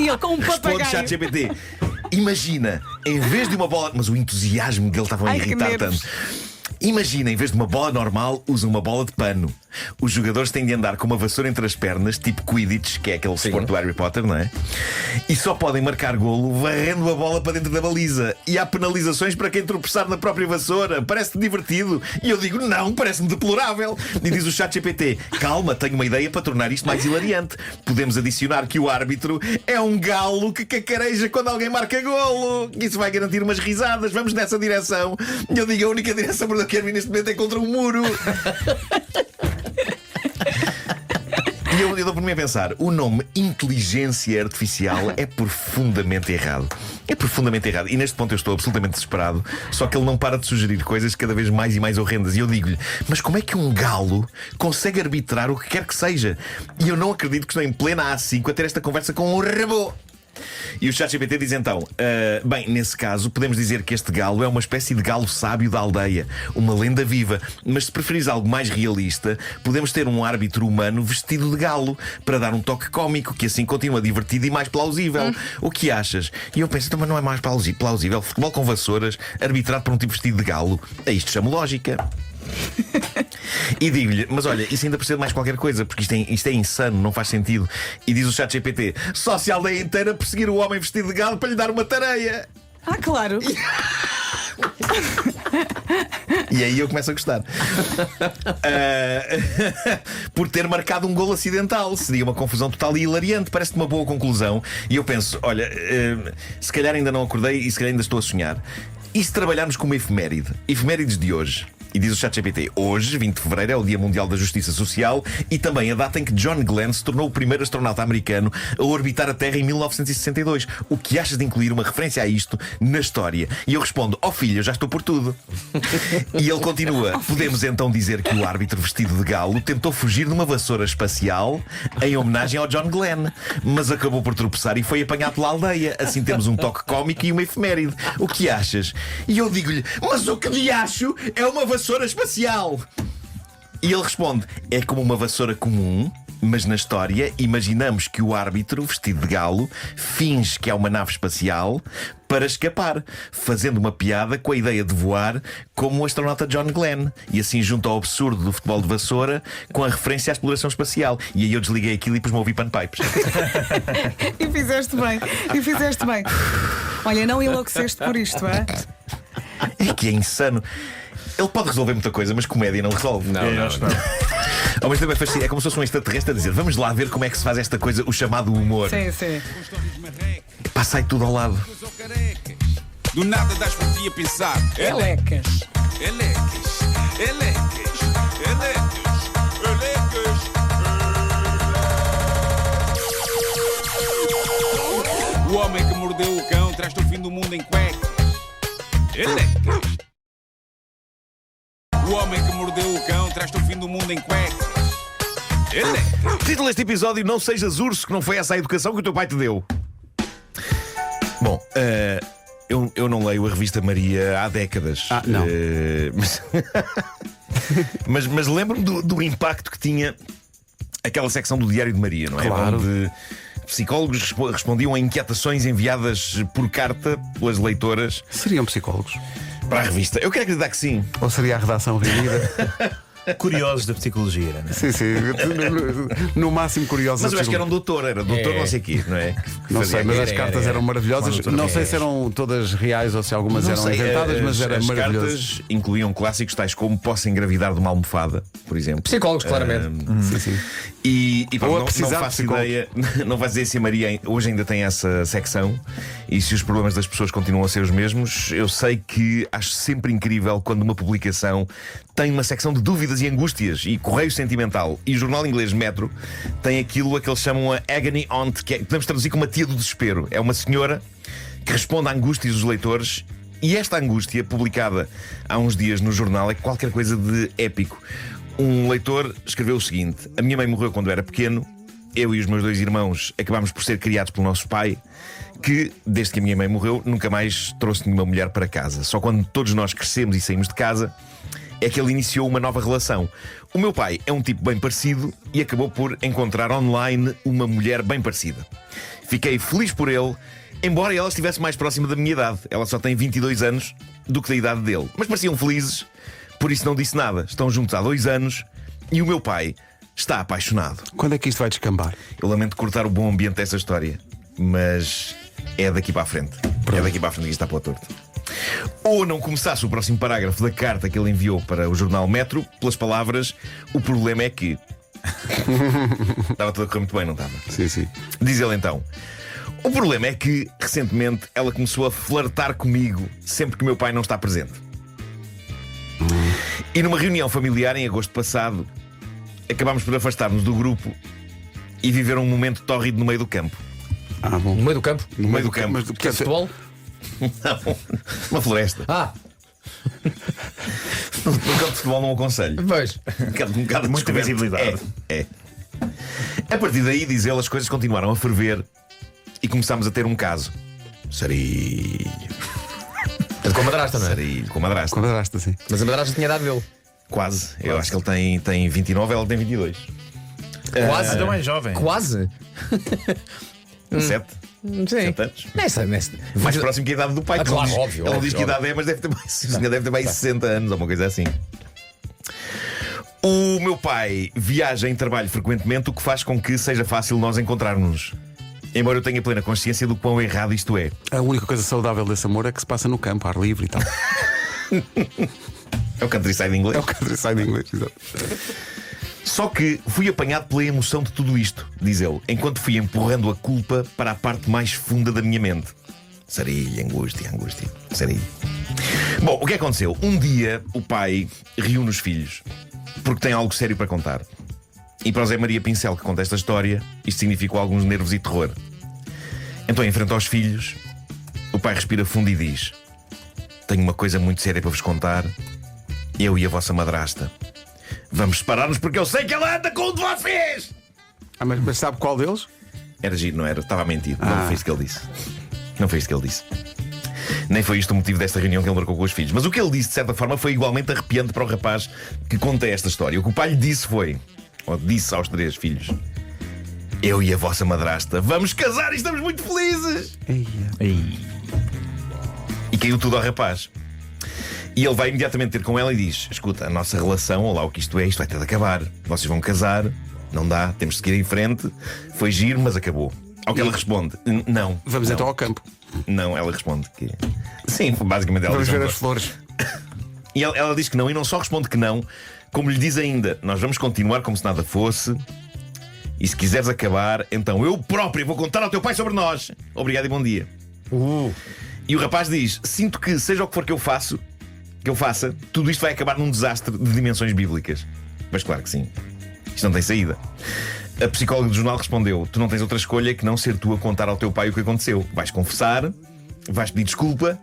E ele com um Responde papagaio. ChatGPT: imagina, em vez de uma bola. Mas o entusiasmo dele estava a Ai, que irritar nervos. tanto. Imagina, em vez de uma bola normal, usa uma bola de pano. Os jogadores têm de andar com uma vassoura entre as pernas, tipo Quidditch, que é aquele desporto do Harry Potter, não é? E só podem marcar golo varrendo a bola para dentro da baliza. E há penalizações para quem tropeçar na própria vassoura. Parece-te divertido. E eu digo: não, parece-me deplorável. E diz o ChatGPT: calma, tenho uma ideia para tornar isto mais hilariante. Podemos adicionar que o árbitro é um galo que cacareja quando alguém marca golo. Isso vai garantir umas risadas. Vamos nessa direção. E eu digo: a única direção para eu quero vir neste momento é contra um muro. E eu dou por mim a pensar: o nome inteligência artificial é profundamente errado. É profundamente errado. E neste ponto eu estou absolutamente desesperado. Só que ele não para de sugerir coisas cada vez mais e mais horrendas. E eu digo-lhe: mas como é que um galo consegue arbitrar o que quer que seja? E eu não acredito que estou em plena A5 a ter esta conversa com um robô. E o ChatGPT diz então: bem, nesse caso, podemos dizer que este galo é uma espécie de galo sábio da aldeia, uma lenda viva. Mas se preferires algo mais realista, podemos ter um árbitro humano vestido de galo para dar um toque cómico, que assim continua divertido e mais plausível. O que achas? E eu penso, então, mas não é mais plausível? Futebol com vassouras, arbitrado por um tipo vestido de galo. A isto chamo lógica. E digo-lhe, mas olha, isso ainda precisa de mais qualquer coisa, porque isto é insano, não faz sentido. E diz o ChatGPT: só se a aldeia inteira perseguir o homem vestido de galo para lhe dar uma tareia. Ah, claro. E aí eu começo a gostar. Por ter marcado um golo acidental. Seria uma confusão total e hilariante. Parece-te uma boa conclusão. E eu penso, olha, se calhar ainda não acordei e se calhar ainda estou a sonhar. E se trabalharmos com uma efeméride? Efemérides de hoje. E diz o ChatGPT: hoje, 20 de fevereiro, é o Dia Mundial da Justiça Social e também a data em que John Glenn se tornou o primeiro astronauta americano a orbitar a Terra em 1962. O que achas de incluir uma referência a isto na história? E eu respondo: ó filho, eu já estou por tudo. E ele continua: podemos então dizer que o árbitro vestido de galo tentou fugir de uma vassoura espacial em homenagem ao John Glenn, mas acabou por tropeçar e foi apanhado pela aldeia. Assim temos um toque cómico e uma efeméride. O que achas? E eu digo-lhe: mas o que lhe acho é uma vassoura espacial. E ele responde: é como uma vassoura comum, mas na história imaginamos que o árbitro vestido de galo finge que é uma nave espacial para escapar, fazendo uma piada com a ideia de voar como o astronauta John Glenn. E assim junta ao absurdo do futebol de vassoura com a referência à exploração espacial. E aí eu desliguei aquilo e pus-me a ouvir panpipes. E fizeste bem. Olha, não enlouqueceste por isto, é? É que é insano. Ele pode resolver muita coisa, mas comédia não resolve. Não. Ao mesmo tempo é fascinante. É como se fosse um extraterrestre a dizer: vamos lá ver como é que se faz esta coisa, o chamado humor. Sim, sim. Passai tudo ao lado. Do nada das por ti a pensar. Elecas. Elecas, elecas, elecas, elecas. O homem que mordeu o cão traz-te o fim do mundo em cuecas. Elecas. O homem que mordeu o cão traz-te o fim do mundo em cuecas. Elecas. Título deste episódio: não sejas urso, que não foi essa a educação que o teu pai te deu. Bom, eu não leio a revista Maria há décadas. Não. Mas lembro-me do impacto que tinha aquela secção do Diário de Maria, não é? Claro. Onde psicólogos respondiam a inquietações enviadas por carta pelas leitoras Seriam psicólogos? para a revista. Eu quero acreditar que sim. Ou seria a redação reunida? Curiosos da psicologia, não é? Sim. No máximo curiosos. Mas eu acho que era um doutor, não sei quê, não é? Que Não fazia sei, mas aquilo. as cartas eram maravilhosas. Não sei se eram todas reais ou se algumas Não eram sei, inventadas, mas era as maravilhoso. cartas incluíam clássicos tais como posso engravidar de uma almofada, por exemplo. Psicólogos, claramente. Sim. E pá, Ou a não precisar de faço psicólogos. ideia, não vai dizer se a Maria hoje ainda tem essa secção e se os problemas das pessoas continuam a ser os mesmos. Eu sei que acho sempre incrível quando uma publicação tem uma secção de dúvidas e angústias, e Correio Sentimental e o jornal inglês Metro tem aquilo a que eles chamam a agony aunt, que podemos traduzir como a tia do desespero. É uma senhora que responde à angústia dos leitores. E esta angústia, publicada há uns dias no jornal, é qualquer coisa de épico. Um leitor escreveu o seguinte: a minha mãe morreu quando eu era pequeno. Eu e os meus 2 irmãos acabámos por ser criados pelo nosso pai, que, desde que a minha mãe morreu, nunca mais trouxe nenhuma mulher para casa. Só quando todos nós crescemos e saímos de casa é que ele iniciou uma nova relação. O meu pai é um tipo bem parecido e acabou por encontrar online uma mulher bem parecida. Fiquei feliz por ele, embora ela estivesse mais próxima da minha idade. Ela só tem 22 anos do que da idade dele. Mas pareciam felizes, por isso não disse nada. Estão juntos há 2 anos e o meu pai está apaixonado. Quando é que isto vai descambar? Eu lamento cortar o bom ambiente dessa história, mas é daqui para a frente. É daqui para a frente que isto está pela torta. Ou não começasse o próximo parágrafo da carta que ele enviou para o jornal Metro pelas palavras: o problema é que... Estava tudo a correr muito bem, não estava? Sim. Diz ele então: o problema é que, recentemente, ela começou a flertar comigo sempre que o meu pai não está presente. E numa reunião familiar em agosto passado, acabámos por afastar-nos do grupo e viver um momento tórrido no meio do campo. Bom. No meio do campo? No meio do campo. Mas Que é futebol? Não, uma floresta. No campo de futebol não aconselho. Pois. Um bocado Muita descoberto. visibilidade. É. A partir daí, diz ele, as coisas continuaram a ferver e começámos a ter um caso. Sarilho. Com a madrasta, não é? Sarilho, com a madrasta. Com a madrasta, sim. Mas a madrasta tinha dado dele. Quase. Eu acho que ele tem 29, ela tem 22. Quase. Ainda mais jovem. Quase. 7? Sim. 7 anos. Nessa. Mais próximo que a idade do pai. Claro, Ele diz- óbvio, Ela óbvio, diz que óbvio. idade é, mas deve ter mais, o senhor deve ter mais 60 anos ou uma coisa assim. O meu pai viaja em trabalho frequentemente, o que faz com que seja fácil nós encontrarmos. Embora eu tenha plena consciência do quão errado isto é. A única coisa saudável desse amor é que se passa no campo, ar livre e tal. É o countryside inglês. É o countryside inglês, exato. Só que fui apanhado pela emoção de tudo isto, diz ele, enquanto fui empurrando a culpa para a parte mais funda da minha mente. Sarilho, angústia, sarilho. Bom, o que aconteceu? Um dia o pai reúne os filhos, porque tem algo sério para contar. E para o Zé Maria Pincel, que conta esta história, isto significou alguns nervos e terror. Então, em frente aos filhos, o pai respira fundo e diz: tenho uma coisa muito séria para vos contar. Eu e a vossa madrasta vamos separar-nos porque eu sei que ela anda com um de vocês. Mas sabe qual deles? Era giro, não era? Estava a mentir. Não foi isto que ele disse. Não foi isto que ele disse. Nem foi isto o motivo desta reunião que ele marcou com os filhos. Mas o que ele disse, de certa forma, foi igualmente arrepiante para o rapaz que conta esta história. O que o pai lhe disse foi, ou disse aos 3 filhos: eu e a vossa madrasta vamos casar e estamos muito felizes. E caiu tudo ao rapaz. E ele vai imediatamente ter com ela e diz: escuta, a nossa relação, ou lá o que isto vai ter de acabar. Vocês vão casar, não dá, temos de seguir em frente. Foi giro, mas acabou. Ao que ela responde: não. Vamos não. então ao campo. Não, ela responde que sim, basicamente ela Vamos diz ver não as gosto. flores. E ela diz que não, e não só responde que não, como lhe diz ainda: nós vamos continuar como se nada fosse. E se quiseres acabar, então eu próprio vou contar ao teu pai sobre nós. Obrigado e bom dia. E o rapaz diz: sinto que seja o que for que eu faça, tudo isto vai acabar num desastre de dimensões bíblicas. Mas claro que sim. Isto não tem saída. A psicóloga do jornal respondeu: tu não tens outra escolha que não ser tu a contar ao teu pai o que aconteceu. Vais confessar, vais pedir desculpa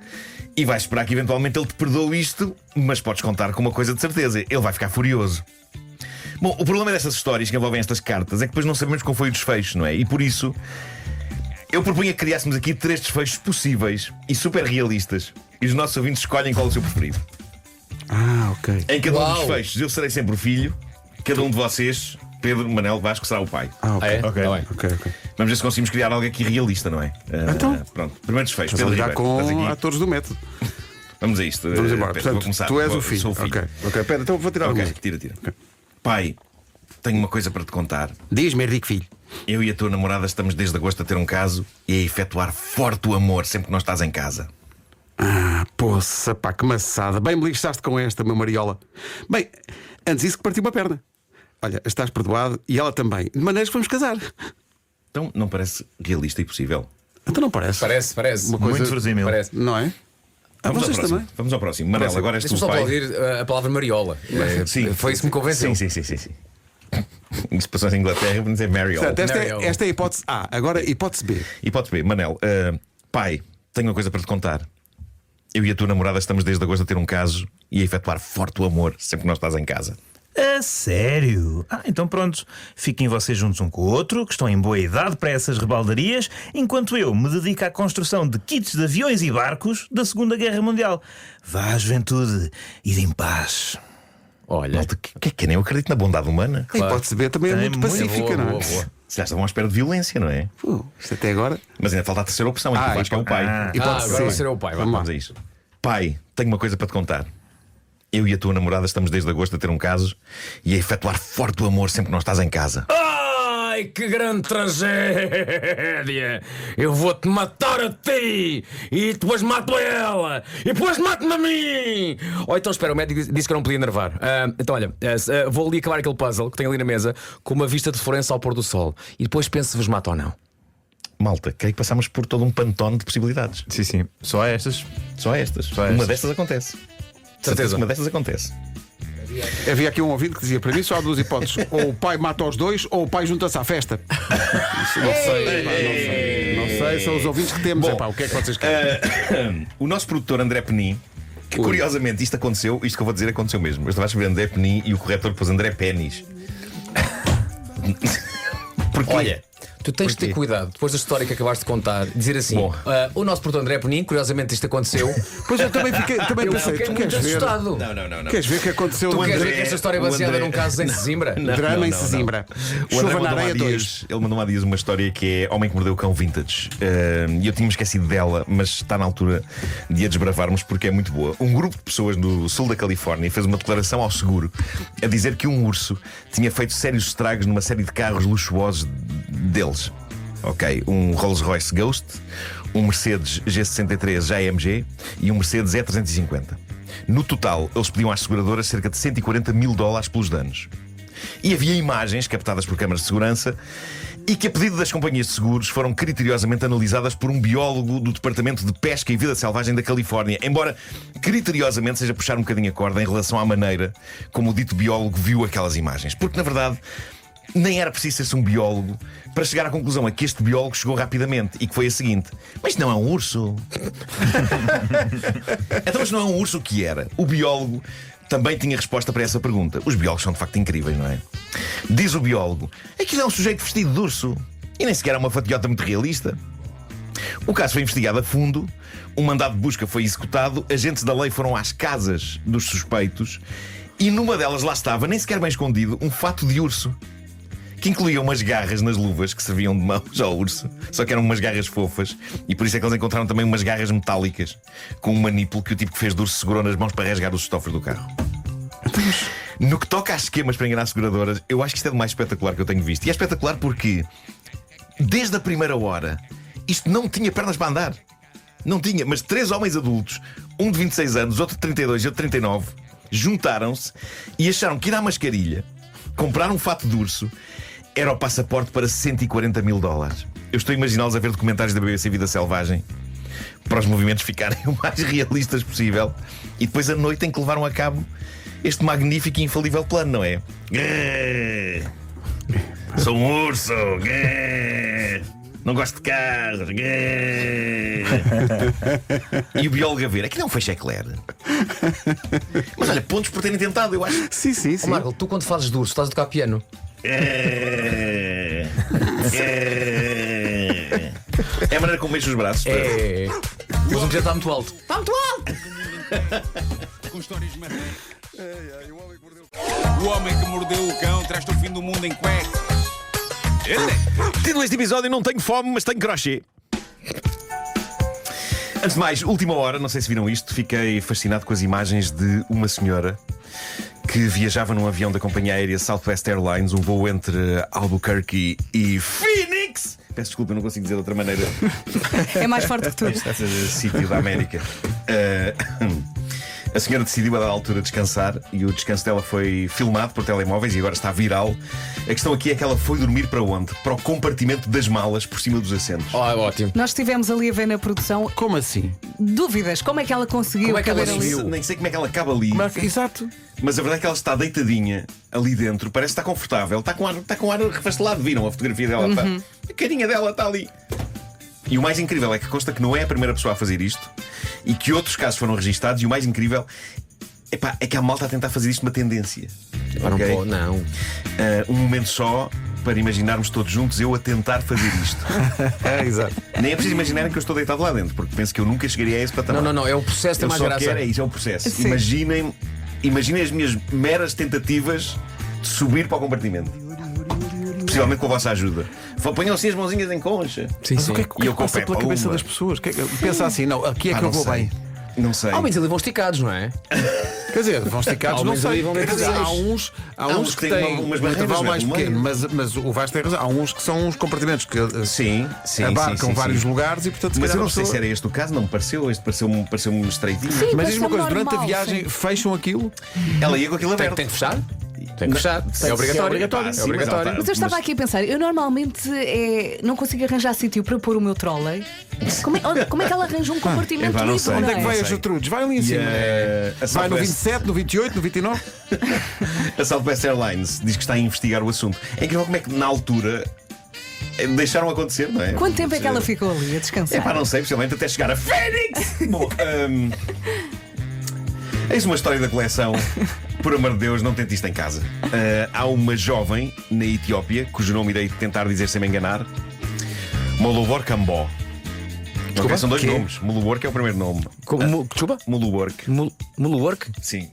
e vais esperar que eventualmente ele te perdoe isto. Mas podes contar com uma coisa de certeza: ele vai ficar furioso. Bom, o problema destas histórias que envolvem estas cartas é que depois não sabemos qual foi o desfecho, não é? E por isso eu propunha que criássemos aqui 3 desfechos possíveis e super realistas. E os nossos ouvintes escolhem qual é o seu preferido. Ok. Em cada um dos desfechos eu serei sempre o filho. Cada um de vocês, Pedro, Manel, Vasco, será o pai. Ok. É? Ok. Tá bem. Ok. Vamos ver se conseguimos criar algo aqui realista, não é? Então. Pronto, primeiro desfecho. Estás a Pedro ligar Ribeiro, estás com aqui. atores do método. Vamos a isto. Vamos embora. Pedro, vou Portanto, começar. tu és Vou- o filho. Sou o filho. Ok, pera, então vou tirar o Ok, música. tira. Pai, tenho uma coisa para te contar. Diz-me, Henrique Filho. Eu e a tua namorada estamos desde agosto a ter um caso e a efetuar forte o amor sempre que não estás em casa. Poça, pá, que maçada. Bem me lixaste com esta, meu Mariola. Bem, antes isso que partiu uma perna. Olha, estás perdoado e ela também. De maneiras que vamos casar. Então não parece realista e possível? Então não parece? Parece. Uma coisa. Muito verosímil. Parece. Não é? Vamos vocês ao próximo. também? Vamos ao próximo. Manel, agora és tu Deixa-me o só pai. aplaudir a palavra Mariola. Foi isso que me convenceu. Sim. Isso passou em Inglaterra, vamos dizer Mariol. Portanto, Não, esta é a hipótese A. Agora, hipótese B. Hipótese B, Manel, pai, tenho uma coisa para te contar. Eu e a tua namorada estamos desde agosto a ter um caso e a efetuar forte o amor sempre que não estás em casa. A sério? Então pronto, fiquem vocês juntos um com o outro, que estão em boa idade para essas rebaldarias, enquanto eu me dedico à construção de kits de aviões e barcos da Segunda Guerra Mundial. Vá, juventude, ide em paz. Olha. Malta, que nem eu acredito na bondade humana. A hipótese B também é Tem muito muito pacífica, não é? boa. Se já estavam à espera de violência, não é? Isto até agora. Mas ainda falta a terceira opção, então acho que é o pai. Hipótese Agora C. será o pai. Vamos a isso. Pai, tenho uma coisa para te contar. Eu e a tua namorada estamos desde agosto a ter um caso e a efetuar forte o amor sempre que não estás em casa. Ai, que grande tragédia! Eu vou-te matar a ti! E depois mato a ela! E depois mato-me a mim! Ou então, espera, o médico disse que eu não podia enervar. Então, olha, vou ali acabar aquele puzzle que tenho ali na mesa com uma vista de Florença ao pôr do sol. E depois penso se vos mato ou não. Malta, creio que passamos por todo um pantone de possibilidades. Sim. Só estas. Só estas. Só Uma estas. destas acontece. Certeza. Uma destas acontece. Havia aqui um ouvinte que dizia: para mim só há 2 hipóteses. Ou o pai mata os 2 ou o pai junta-se à festa. Isso não sei, pá, não sei. São os ouvintes que temos. Bom, Epá, o que é que vocês querem? O nosso produtor André Penin, que curiosamente isto aconteceu, isto que eu vou dizer aconteceu mesmo. Eu estava a escrever André Penin e o corretor pôs André Pénis. Porque Olha, Tu tens de ter Porquê? cuidado, depois da história que acabaste de contar, dizer assim: Bom. o nosso produtor André Penin, curiosamente isto aconteceu. Pois eu também pensei, Fiquei tu muito queres ver? assustado. Não. Queres ver o que aconteceu? Tu queres André- ver que esta história é o baseada André- num caso em Sesimbra? Drama em Sesimbra. O André Chuva na mandou-me há areia 2. dias- Ele mandou-me há dias uma história que é Homem que Mordeu o Cão Vintage. E eu tinha-me esquecido dela, mas está na altura de a desbravarmos porque é muito boa. Um grupo de pessoas do sul da Califórnia fez uma declaração ao seguro a dizer que um urso tinha feito sérios estragos numa série de carros luxuosos deles. Ok, um Rolls-Royce Ghost, um Mercedes G63 AMG e um Mercedes E350. No total, eles pediam às seguradoras cerca de $140 mil pelos danos. E havia imagens captadas por câmaras de segurança e que, a pedido das companhias de seguros, foram criteriosamente analisadas por um biólogo do Departamento de Pesca e Vida Selvagem da Califórnia. Embora criteriosamente seja puxar um bocadinho a corda em relação à maneira como o dito biólogo viu aquelas imagens. Porque, na verdade, nem era preciso ser-se um biólogo para chegar à conclusão a que este biólogo chegou rapidamente e que foi a seguinte: mas não é um urso. Então, mas não é um urso, o que era? O biólogo também tinha resposta para essa pergunta. Os biólogos são de facto incríveis, não é? Diz o biólogo: aquilo é um sujeito vestido de urso e nem sequer é uma fatiota muito realista. O caso foi investigado a fundo, um mandado de busca foi executado, agentes da lei foram às casas dos suspeitos e numa delas lá estava, nem sequer bem escondido, um fato de urso que incluía umas garras nas luvas que serviam de mãos ao urso, só que eram umas garras fofas, e por isso é que eles encontraram também umas garras metálicas com um manípulo que o tipo que fez de urso segurou nas mãos para rasgar os estofres do carro. No que toca a esquemas para enganar seguradoras, eu acho que isto é do mais espetacular que eu tenho visto. E é espetacular porque, desde a primeira hora, isto não tinha pernas para andar. Não tinha, mas 3 homens adultos, um de 26 anos, outro de 32 e outro de 39, juntaram-se e acharam que ir à mascarilha, comprar um fato de urso, era o passaporte para $140 mil. Eu estou a imaginá-los a ver documentários da BBC Vida Selvagem para os movimentos ficarem o mais realistas possível. E depois à noite em que levaram a cabo este magnífico e infalível plano, não é? Grrr. Sou um urso. Grrr. Não gosto de carros. Grrr. E o biólogo a ver: aqui não foi Checler. Mas olha, pontos por terem tentado, eu acho. Sim. Ó Marco, tu quando fazes de urso estás a tocar piano? É a maneira como mexo os braços. É. Mas o projeto está muito alto. Está muito alto! Com histórias marcantes. O homem que mordeu o cão traz-te o fim do mundo em cuecas. Título deste episódio: não tenho fome, mas tenho crochê. Antes de mais, última hora, não sei se viram isto, fiquei fascinado com as imagens de uma senhora que viajava num avião da companhia aérea Southwest Airlines, um voo entre Albuquerque e Phoenix. Peço desculpa, eu não consigo dizer de outra maneira. É mais forte que tudo. Esse sítio da América. A senhora decidiu a dada altura descansar e o descanso dela foi filmado por telemóveis e agora está viral. A questão aqui é que ela foi dormir para onde? Para o compartimento das malas por cima dos assentos. Oh, é ótimo. Nós estivemos ali a ver na produção Como assim? dúvidas. Como é que ela conseguiu Como é que ela caber ali? conseguiu? Nem sei como é que ela cabe ali. Exato. Mas a verdade é que ela está deitadinha ali dentro, parece que está confortável, está com ar refastelado. Viram a fotografia dela? A carinha dela está ali. E o mais incrível é que consta que não é a primeira pessoa a fazer isto e que outros casos foram registados. E o mais incrível é que a malta a tentar fazer isto uma tendência. Ok? Não. Um momento só para imaginarmos todos juntos eu a tentar fazer isto. Exato. Nem é preciso imaginarem que eu estou deitado lá dentro, porque penso que eu nunca chegaria a esse patamar. Não, é o processo que Eu tem mais só graça. quero é isso, é o processo. Sim. Imaginem as minhas meras tentativas de subir para o compartimento. Possivelmente com a vossa ajuda. Ponham assim as mãozinhas em concha. Sim, Mas sim. o que é que E eu passa com o pé, pela cabeça pumba. das pessoas? Pensa assim, não, aqui é que eu Não vou sei. bem. Não sei. Homens ali vão esticados, não é? Quer dizer, vão esticados, não Homens ali sei. vão Quer dizer, dentro há uns que têm umas um barreiras intervalo no mais meio. pequeno, mas o Vasco tem razão. Há uns que são uns compartimentos que Sim, abarcam sim. vários lugares e, portanto, se Mas calhar eu não a sei pessoa- se era este o caso, não me pareceu. Este pareceu-me estreitinho. Sim. Mas diz uma coisa, Parece-me durante a normal, viagem sim. fecham aquilo? Ela ia com aquilo Tem aberto. que fechar? Tem que fechar. É obrigatório. Pá, sim, É obrigatório. mas Mas eu estava aqui a pensar, eu normalmente não consigo arranjar sítio para pôr o meu trolley. Como é que ela arranja um compartimento epá, não livre? sei. não Onde é que vai sei. a Gertrudes? Vai ali em E cima. a Vai no Southwest- 27, no 28, no 29? A Southwest Airlines diz que está a investigar o assunto. É incrível como é que na altura deixaram acontecer, não é? Quanto tempo é que ela ficou ali a descansar? É pá, não sei, possivelmente até chegar a Fênix! Bom, eis uma história da coleção. Por amor de Deus, não tente isto em casa. Há uma jovem na Etiópia, cujo nome irei tentar dizer sem me enganar, Muluwork Cambó. Ok, são dois Quê? nomes. Muluwork é o primeiro nome. Desculpa? Muluwork. Muluwork? Sim.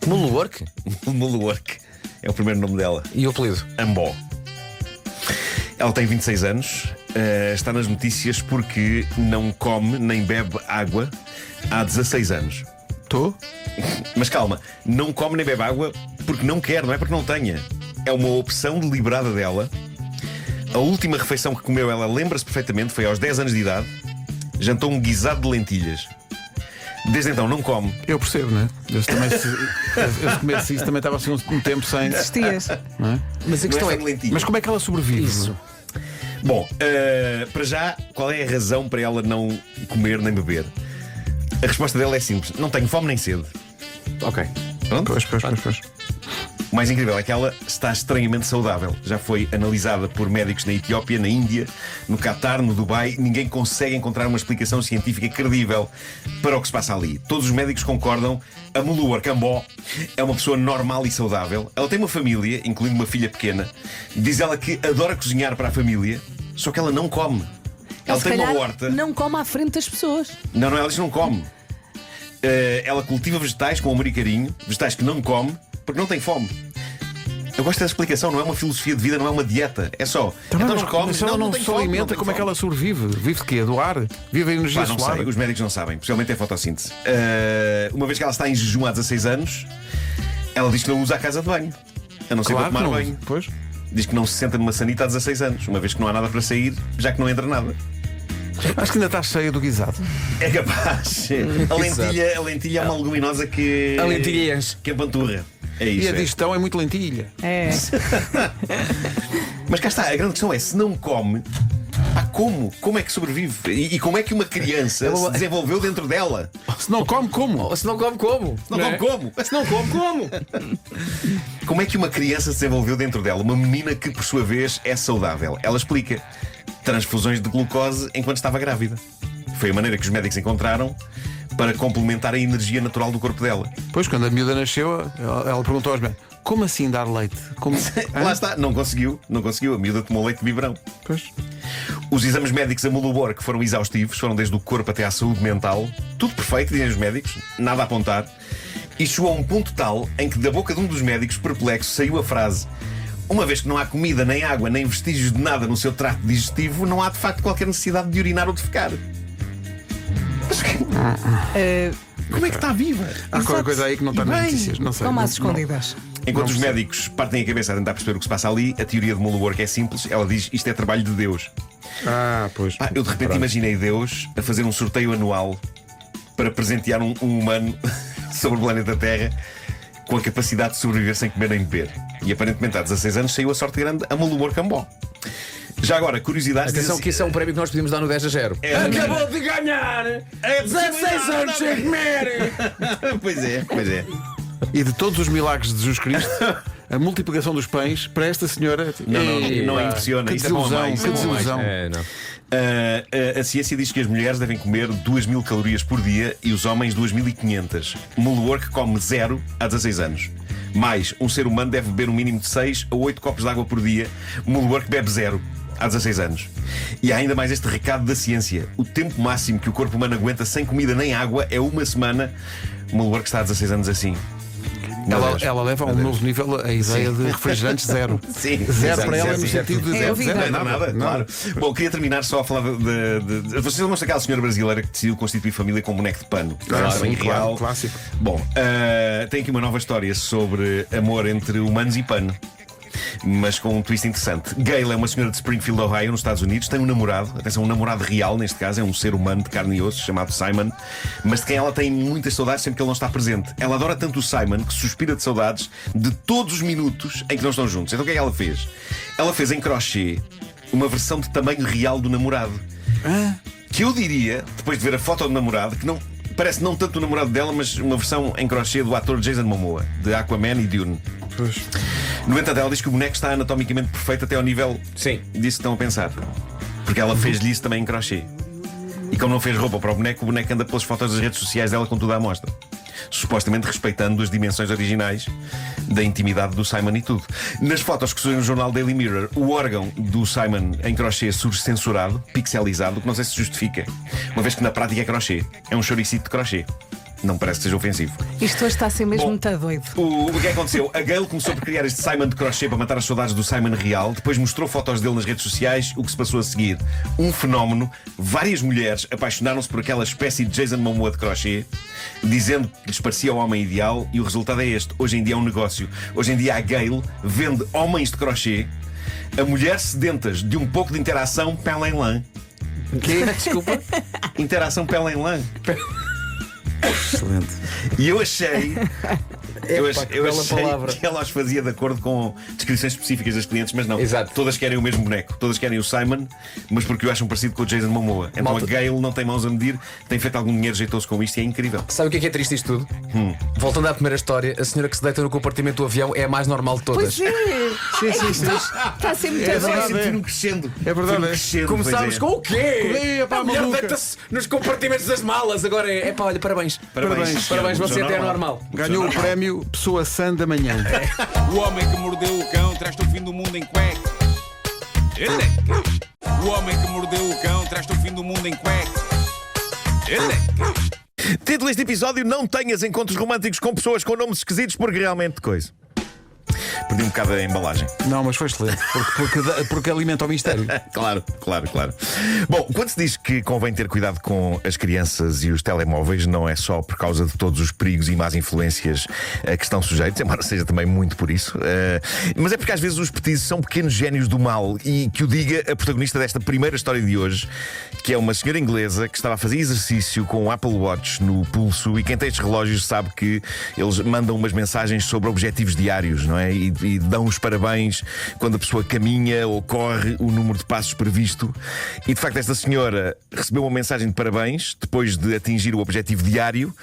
Muluwork? Muluwork é o primeiro nome dela. E o apelido? Ambó. Ela tem 26 anos, está nas notícias porque não come nem bebe água há 16 anos. Estou? Mas calma, não come nem bebe água porque não quer, não é porque não tenha. É uma opção deliberada dela. A última refeição que comeu, ela lembra-se perfeitamente, foi aos 10 anos de idade. Jantou um guisado de lentilhas. Desde então não come. Eu percebo, não é? Eu também, se comesse isso, também estava assim um tempo sem. Dias. Não é? Mas a Não questão só é. de lentilhas. Mas como é que ela sobrevive? Isso. Bom, para já, qual é a razão para ela não comer nem beber? A resposta dela é simples: não tenho fome nem sede. Ok. Pronto? Pois. O mais incrível é que ela está estranhamente saudável. Já foi analisada por médicos na Etiópia, na Índia, no Catar, no Dubai. Ninguém consegue encontrar uma explicação científica credível para o que se passa ali. Todos os médicos concordam. A Muluwork Cambó é uma pessoa normal e saudável. Ela tem uma família, incluindo uma filha pequena. Diz ela que adora cozinhar para a família, só que ela não come. Ela Se tem uma calhar horta. não come à frente das pessoas. Não, ela diz que não come. Ela cultiva vegetais com amor e carinho, vegetais que não come porque não tem fome. Eu gosto dessa explicação, não é uma filosofia de vida, não é uma dieta. É só. Também então mas, não come, mas ela não tem se fome, alimenta, não tem como é que fome. ela sobrevive? Vive de quê? Do ar? Vive a energia Pá, não solar? sei, os médicos não sabem, possivelmente é fotossíntese. Uma vez que ela está em jejum há 16 anos, ela diz que não usa a casa de banho, a não ser para Claro que tomar não. banho. Pois. Diz que não se senta numa sanita há 16 anos, uma vez que não há nada para sair, já que não entra nada. Acho que ainda está cheia do guisado. É capaz. A lentilha é uma leguminosa que. A lentilha enche. Que empanturra. É E isso. a digestão é muito lentilha. É. Mas cá está, a grande questão é: se não come, pá, como? Como é que sobrevive? E como é que uma criança se desenvolveu dentro dela? Se não come, como? Ou se não come, como? Se não come, como? Se não come, como? Como é que uma criança se desenvolveu dentro dela? Uma menina que, por sua vez, é saudável. Ela explica: transfusões de glucose enquanto estava grávida. Foi a maneira que os médicos encontraram para complementar a energia natural do corpo dela. Pois, quando a miúda nasceu, ela perguntou aos médicos: como assim dar leite? Como... Lá está, não conseguiu. A miúda tomou leite de biberão. Pois. Os exames médicos a Muluwork foram exaustivos, foram desde o corpo até à saúde mental. Tudo perfeito, dizem os médicos, nada a apontar. E chegou a um ponto tal em que da boca de um dos médicos, perplexo, saiu a frase: uma vez que não há comida, nem água, nem vestígios de nada no seu trato digestivo, não há de facto qualquer necessidade de urinar ou de defecar. Como é que está viva? Há qualquer coisa aí que não está nas bem. notícias. Não sei. Como não- às escondidas. Enquanto os médicos partem a cabeça a tentar perceber o que se passa ali, a teoria de Muluwork é simples. Ela diz: isto é trabalho de Deus. Ah, pois. Pá, eu de repente imaginei Deus a fazer um sorteio anual para presentear um humano sobre o planeta Terra com a capacidade de sobreviver sem comer nem beber. E aparentemente há 16 anos saiu a sorte grande a Muluwork Cambó. Já agora, curiosidades. Atenção que isso é um prémio que nós podemos dar no 10-0. Acabou de ganhar! 16 anos sem comer! Pois é. E de todos os milagres de Jesus Cristo, a multiplicação dos pães para esta senhora. Não impressiona. Que Isso é bom a desilusão, mais, que é bom a mais. desilusão. É, não. A ciência diz que as mulheres devem comer 2.000 calorias por dia e os homens 2.500. Muluwork come 0 há 16 anos. Mais, um ser humano deve beber um mínimo de 6 a 8 copos de água por dia. Muluwork bebe 0 há 16 anos. E há ainda mais este recado da ciência: o tempo máximo que o corpo humano aguenta sem comida nem água é uma semana. Muluwork está há 16 anos assim. Meu Deus. Ela leva a um novo nível a ideia de refrigerantes zero. Sim, Zero sim, para ela sim, no sim. sentido de É zero. a vida. Zero, Não é nada, claro. Bom, queria terminar só a falar de vocês lembram-se daquela senhora brasileira que decidiu constituir família com um boneco de pano? Claro, Também sim, real. claro, clássico. Bom, tem aqui uma nova história sobre amor entre humanos e pano, mas com um twist interessante. Gail é uma senhora de Springfield, Ohio, nos Estados Unidos. Tem um namorado, atenção, um namorado real, neste caso, é um ser humano de carne e osso chamado Simon, mas de quem ela tem muitas saudades sempre que ele não está presente. Ela adora tanto o Simon que suspira de saudades de todos os minutos em que não estão juntos. Então o que é que ela fez? Ela fez em crochê uma versão de tamanho real do namorado. Que eu diria, depois de ver a foto do namorado, que não parece não tanto o namorado dela, mas uma versão em crochê do ator Jason Momoa, de Aquaman e Dune. No entanto, ela diz que o boneco está anatomicamente perfeito até ao nível Sim. disso que estão a pensar. Porque ela fez-lhe isso também em crochê. E como não fez roupa para o boneco anda pelas fotos das redes sociais dela com tudo à mostra. supostamente respeitando as dimensões originais da intimidade do Simon e tudo. Nas fotos que surgem no jornal Daily Mirror, o órgão do Simon em crochê surge censurado, pixelizado, o que não sei se justifica, uma vez que na prática é crochê. É um choricito de crochê. Não parece que seja ofensivo. Isto hoje está a ser mesmo muito doido. O que aconteceu? A Gale começou por criar este Simon de crochê para matar as saudades do Simon real. Depois mostrou fotos dele nas redes sociais. O que se passou a seguir? Um fenómeno. Várias mulheres apaixonaram-se por aquela espécie de Jason Momoa de crochê, dizendo que lhes parecia o homem ideal. E o resultado é este. Hoje em dia é um negócio. Hoje em dia a Gale vende homens de crochê a mulheres sedentas de um pouco de interação pele em lã. Que? Desculpa. Interação pele em lã. Excelente. E eu achei. Eu achei palavra. que ela as fazia de acordo com descrições específicas das clientes, mas não. Exato. Todas querem o mesmo boneco, todas querem o Simon, mas porque o acham parecido com o Jason Momoa. Então Malta. a Gale não tem mãos a medir, tem feito algum dinheiro jeitoso com isto e é incrível. Sabe o que é triste isto tudo? Voltando à primeira história, a senhora que se deita no compartimento do avião é a mais normal de todas. Pois é. Está a ser muito doido. Foi um crescendo. É verdade, Foi um é. crescendo, Começámos pois é. com o quê? Correia, pá, A mulher maluca. deita-se nos compartimentos das malas. Agora é pá, olha, parabéns. Parabéns, Parabéns, você Pessoa até é normal. Ganhou o prémio Pessoa Sã da Manhã. O homem que mordeu o cão traz-te o fim do mundo em cuecas. Elecas. O homem que mordeu o cão traz-te o fim do mundo em cuecas. Elecas. Título deste episódio: não tenhas encontros românticos com pessoas com nomes esquisitos, porque realmente coisa. Perdi um bocado a embalagem. Não, mas foi excelente. Porque alimenta o mistério. Claro. Bom, quando se diz que convém ter cuidado com as crianças e os telemóveis, não é só por causa de todos os perigos e más influências a que estão sujeitos, embora seja também muito por isso, mas é porque às vezes os petizes são pequenos génios do mal. E que o diga a protagonista desta primeira história de hoje, que é uma senhora inglesa que estava a fazer exercício com o Apple Watch no pulso. E quem tem estes relógios sabe que eles mandam umas mensagens sobre objetivos diários, não é? E dão os parabéns quando a pessoa caminha ou corre o número de passos previsto. E de facto esta senhora recebeu uma mensagem de parabéns depois de atingir o objetivo diário.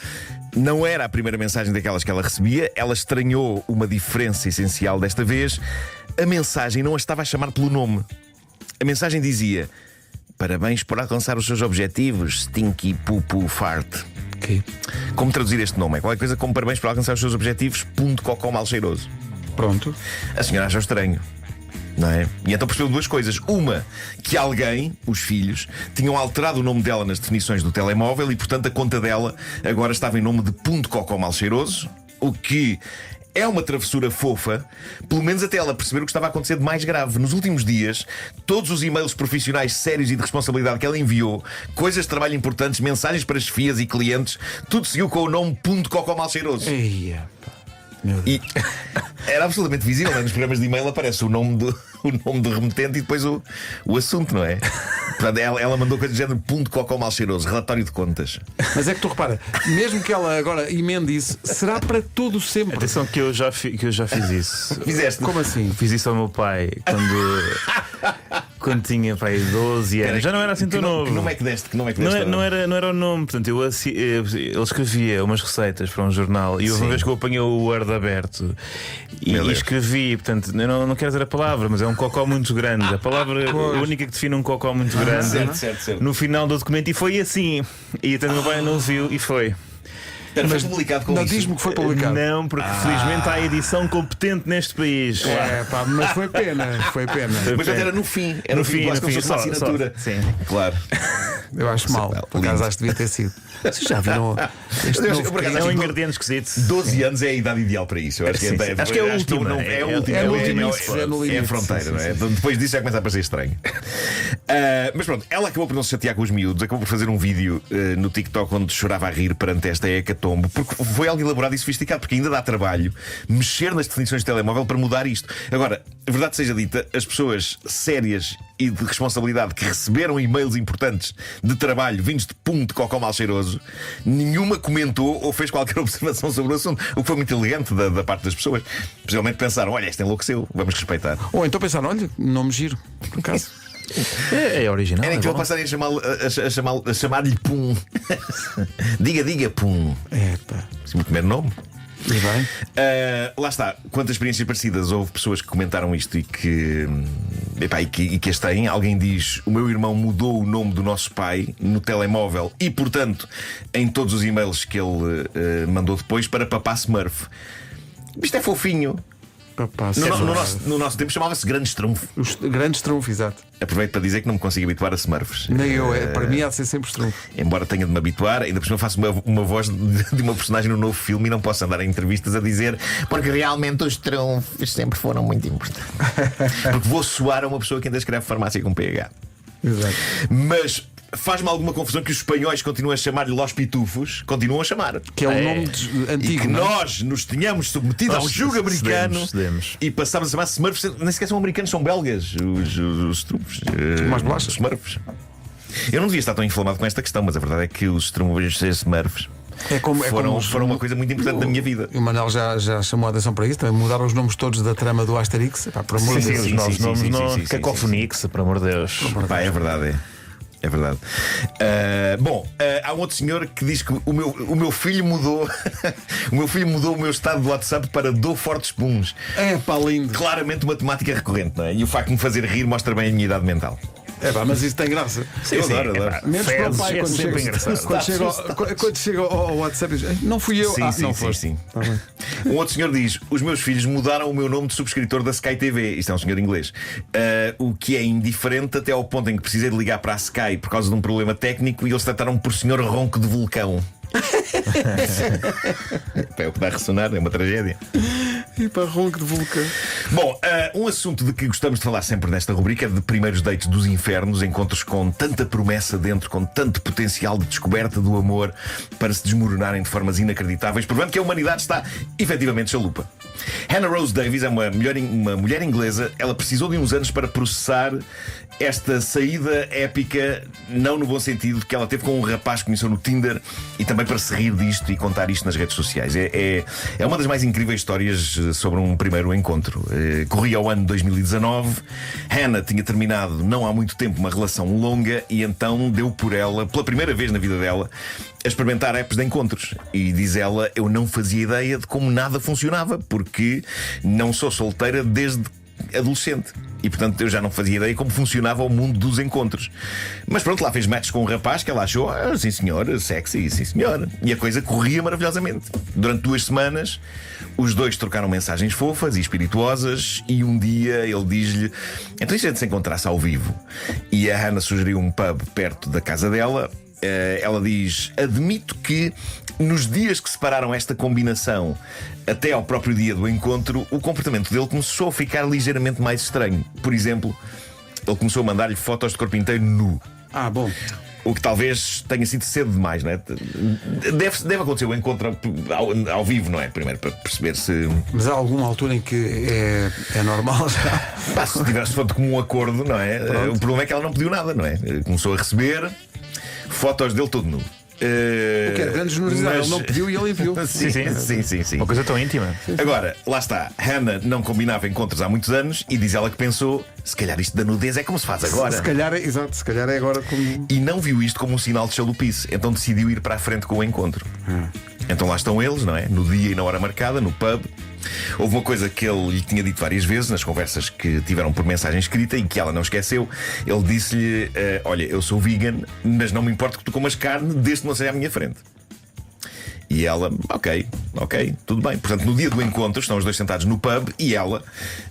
Não era a primeira mensagem daquelas que ela recebia. Ela estranhou uma diferença essencial desta vez. A mensagem não a estava a chamar pelo nome. A mensagem dizia: parabéns por alcançar os seus objetivos, Stinky Pupu Fart. Okay. Como traduzir este nome? É qualquer coisa como parabéns por alcançar os seus objetivos, ponto cocó mal cheiroso. Pronto. A senhora achou estranho, não é? E então percebeu duas coisas. Uma, que alguém, os filhos, tinham alterado o nome dela nas definições do telemóvel e, portanto, a conta dela agora estava em nome de ponto cocó mal cheiroso, o que é uma travessura fofa, pelo menos até ela perceber o que estava a acontecer de mais grave. Nos últimos dias, todos os e-mails profissionais sérios e de responsabilidade que ela enviou, coisas de trabalho importantes, mensagens para chefias e clientes, tudo seguiu com o nome ponto cocó mal cheiroso. Eia, pá. Meu Deus. E era absolutamente visível, né? Nos programas de e-mail aparece o nome do remetente e depois o assunto, não é? Portanto, ela mandou coisa do género ponto cocó mal cheiroso, relatório de contas. Mas é que tu repara, mesmo que ela agora emende isso, será para todo sempre. Atenção que eu já fiz isso. Fizeste? Como assim? Fiz isso ao meu pai quando tinha pai 12 anos. Já não era assim tão novo. Que nome é que deste? Não era o nome. Portanto, ele escrevia umas receitas para um jornal e houve uma vez que eu apanhei o Word aberto e escrevi. Portanto, eu não quero dizer a palavra, mas é um cocó muito grande. A palavra única que define um cocó muito grande Certo. no final do documento. E foi assim. E então o meu pai não viu e foi. Mas publicado com Não, isso. diz-me que foi publicado. Não, porque felizmente há a edição competente neste país. É, pá, mas foi pena. Mas até era no fim. Era no fim, quase como se fosse uma assinatura. Sim. Claro. Eu acho mal. Por acaso acho que devia ter sido. Vocês já viram este Eu, novo por acaso, É um acho que ingrediente esquisito. 12 anos é a idade ideal para isso. Eu acho Sim, sim. Acho que é a última. É a É última. no É a limite, fronteira, sim, não é? sim, sim. Depois disso já começa a parecer estranho. Mas pronto, ela acabou por não se chatear com os miúdos, acabou por fazer um vídeo no TikTok onde chorava a rir perante esta hecatombe, porque foi algo elaborado e sofisticado, porque ainda dá trabalho mexer nas definições de telemóvel para mudar isto. Agora, a verdade seja dita, as pessoas sérias e de responsabilidade que receberam e-mails importantes de trabalho vindos de ponto cocó mal cheiroso, nenhuma comentou ou fez qualquer observação sobre o assunto, o que foi muito elegante da parte das pessoas. Possivelmente pensaram: olha, este enlouqueceu, vamos respeitar. Ou então pensaram, olha, nome giro, por acaso. É original. Era incrível passarem a chamar-lhe Pum. Diga Pum. É, pá. O primeiro nome. E bem. Lá está. Quantas experiências parecidas houve pessoas que comentaram isto e que epá, e que as têm. Alguém diz: o meu irmão mudou o nome do nosso pai no telemóvel e, portanto, em todos os e-mails que ele mandou depois, para Papá Smurf. Isto é fofinho. Papá, No nosso tempo chamava-se Grandes Trunfo. Os grandes trunfos, exato. Aproveito para dizer que não me consigo habituar a Smurfs. Nem eu, para mim há de ser sempre trunfo. Embora tenha de me habituar, ainda por cima faço uma voz de uma personagem no novo filme e não posso andar em entrevistas a dizer porque realmente os trunfos sempre foram muito importantes. Porque vou soar a uma pessoa que ainda escreve farmácia com PH. Exato. Mas faz-me alguma confusão que os espanhóis continuam a chamar-lhe Los Pitufos. Continuam a chamar. Que é um nome E antigo. que não é? nós nos tínhamos submetido ao jugo americano cedemos. e passámos a chamar Smurfs. Nem sequer são americanos, são belgas. Os trunfos. Mais bolachas. Os Smurfs. Eu não devia estar tão inflamado com esta questão, mas a verdade é que os Smurfs foram uma coisa muito importante da minha vida. O Manel já chamou a atenção para isso. Também mudaram os nomes todos da trama do Asterix. Epá, por amor de Deus. Os novos sim, nomes sim, não. sim, sim, Cacofonix, por amor de Deus. Pá, é verdade. É verdade. Há um outro senhor que diz que o meu filho mudou o meu filho mudou o meu estado do WhatsApp para Dou Fortes Puns. É pá, lindo. Claramente uma temática recorrente, não é? E o facto de me fazer rir mostra bem a minha idade mental. É pá, mas isso tem graça. Eu adoro. Menos para o pai É quando sempre chega, engraçado. quando chega ao WhatsApp e diz: não fui eu. Não foste. sim. Tá bem. Um outro senhor diz: os meus filhos mudaram o meu nome de subscritor da Sky TV. Isto é um senhor inglês. O que é indiferente até ao ponto em que precisei de ligar para a Sky por causa de um problema técnico e eles trataram-me por senhor ronco de vulcão. É o que dá a ressonar, é uma tragédia. E para ronco de vulcão. Bom, um assunto de que gostamos de falar sempre nesta rubrica é de primeiros dates dos infernos, encontros com tanta promessa dentro, com tanto potencial de descoberta do amor para se desmoronarem de formas inacreditáveis, provando que a humanidade está efetivamente chalupa. Hannah Rose Davies é uma mulher inglesa. Ela precisou de uns anos para processar esta saída épica, não no bom sentido, que ela teve com um rapaz que conheceu no Tinder, e também para se rir disto e contar isto nas redes sociais. É uma das mais incríveis histórias sobre um primeiro encontro. Corria o ano 2019. Hannah tinha terminado não há muito tempo uma relação longa e então deu por ela, pela primeira vez na vida dela, a experimentar apps de encontros. E diz ela: eu não fazia ideia de como nada funcionava, porque não sou solteira desde adolescente. E portanto eu já não fazia ideia como funcionava o mundo dos encontros. Mas pronto, lá fez matches com um rapaz que ela achou, sim senhor, sexy, sim senhor. E a coisa corria maravilhosamente. Durante 2 semanas os dois trocaram mensagens fofas e espirituosas. E um dia ele diz-lhe: então e se a gente se encontrasse ao vivo? E a Hannah sugeriu um pub perto da casa dela. Ela diz: admito que nos dias que separaram esta combinação até ao próprio dia do encontro, o comportamento dele começou a ficar ligeiramente mais estranho. Por exemplo, ele começou a mandar-lhe fotos de corpo inteiro nu. Bom. O que talvez tenha sido cedo demais, não é? Deve acontecer o encontro ao vivo, não é? Primeiro para perceber se. Mas há alguma altura em que é normal já. Pá, se tivesse feito como um acordo, não é? O problema é que ela não pediu nada, não é? Começou a receber fotos dele todo nu. O que é grande generosidade. Ele não pediu e ele enviou. Sim. Uma coisa tão íntima. Agora, lá está. Hannah não combinava encontros há muitos anos e diz ela que pensou: se calhar isto da nudez é como se faz agora. Se calhar é, exato, se calhar é agora como. E não viu isto como um sinal de chalupice. Então decidiu ir para a frente com o encontro. Então lá estão eles, não é? No dia e na hora marcada, no pub. Houve uma coisa que ele lhe tinha dito várias vezes nas conversas que tiveram por mensagem escrita e que ela não esqueceu. Ele disse-lhe: olha, eu sou vegan, mas não me importa que tu comas carne desde que não seja à minha frente. E ela: ok, tudo bem. Portanto, no dia do encontro estão os dois sentados no pub e ela,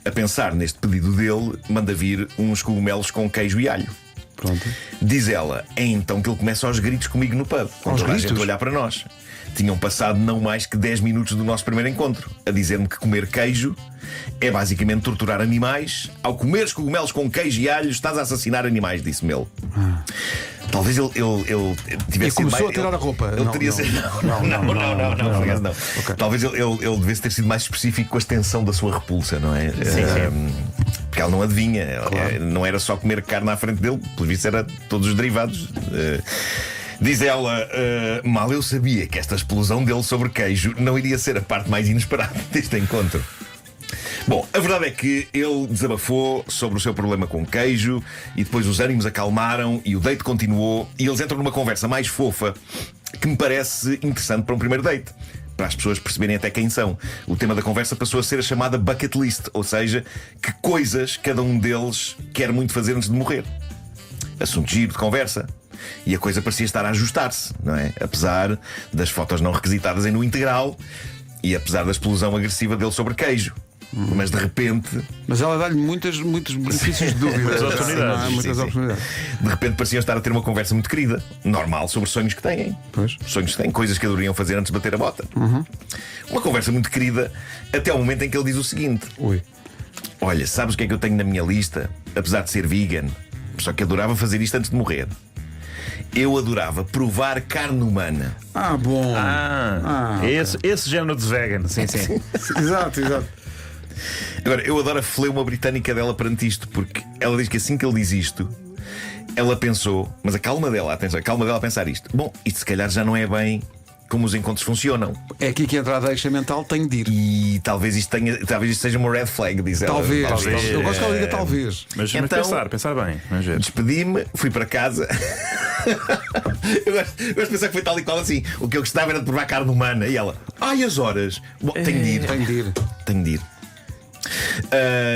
a pensar neste pedido dele, manda vir uns cogumelos com queijo e alho. Pronto. Diz ela: é então que ele começa aos gritos comigo no pub, com toda a gente a olhar para nós. Tinham passado não mais que 10 minutos do nosso primeiro encontro, a dizer-me que comer queijo é basicamente torturar animais. Ao comeres cogumelos com queijo e alho, estás a assassinar animais, disse-me ele. Talvez ele tivesse sido começou a tirar a roupa. Ele teria sido. Não. Okay. Talvez ele devesse ter sido mais específico com a extensão da sua repulsa, não é? Sim. Porque ela não adivinha. Claro. Não era só comer carne à frente dele, pelo visto era todos os derivados. Diz ela: mal eu sabia que esta explosão dele sobre queijo não iria ser a parte mais inesperada deste encontro. Bom, a verdade é que ele desabafou sobre o seu problema com queijo e depois os ânimos acalmaram e o date continuou e eles entram numa conversa mais fofa que me parece interessante para um primeiro date. para as pessoas perceberem até quem são. O tema da conversa passou a ser a chamada bucket list, ou seja, que coisas cada um deles quer muito fazer antes de morrer. Assunto giro de conversa. E a coisa parecia estar a ajustar-se, não é? Apesar das fotos não requisitadas em no integral e apesar da explosão agressiva dele sobre queijo. Mas de repente. Mas ela dá-lhe muitos benefícios de dúvida. Muitas oportunidades. Não é? Muitas Sim, sim. oportunidades. De repente pareciam estar a ter uma conversa muito querida, normal, sobre sonhos que têm. Pois. Sonhos que têm, coisas que adorariam fazer antes de bater a bota. Uma conversa muito querida, até o momento em que ele diz o seguinte: Ui. olha, sabes o que é que eu tenho na minha lista? Apesar de ser vegan, só que adorava fazer isto antes de morrer. Eu adorava provar carne humana. Ah, bom. Esse género de vegan, sim, sim. Exato. Agora, eu adoro a fleuma britânica dela perante isto, porque ela diz que assim que ele diz isto, ela pensou, mas a calma dela a pensar isto. Bom, isto se calhar já não é bem como os encontros funcionam. É aqui que entra a deixa mental, tenho de ir. E talvez isto seja uma red flag, diz ela. Talvez. Eu gosto que ela diga talvez. Mas Então- pensar bem. Vamos ver. Despedi-me, fui para casa. Eu gosto de pensar que foi tal e qual assim. O que eu gostava era de provar carne humana. E ela, ai, as horas. Bom, tenho de ir. Tenho de ir.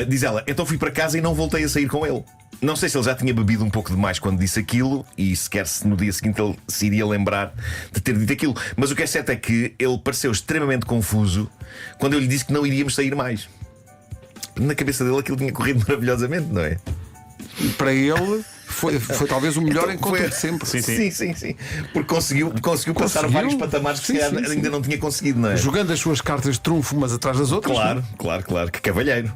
Diz ela, então fui para casa e não voltei a sair com ele. Não sei se ele já tinha bebido um pouco demais quando disse aquilo e sequer se no dia seguinte ele se iria lembrar de ter dito aquilo. Mas o que é certo é que ele pareceu extremamente confuso quando eu lhe disse que não iríamos sair mais. Na cabeça dele aquilo tinha corrido maravilhosamente, não é? Para ele foi talvez o melhor Então, encontro foi- de sempre. Sim. Porque conseguiu passar vários patamares que se calhar ainda não tinha conseguido, não é? Jogando as suas cartas de trunfo umas atrás das outras. Claro, que cavalheiro.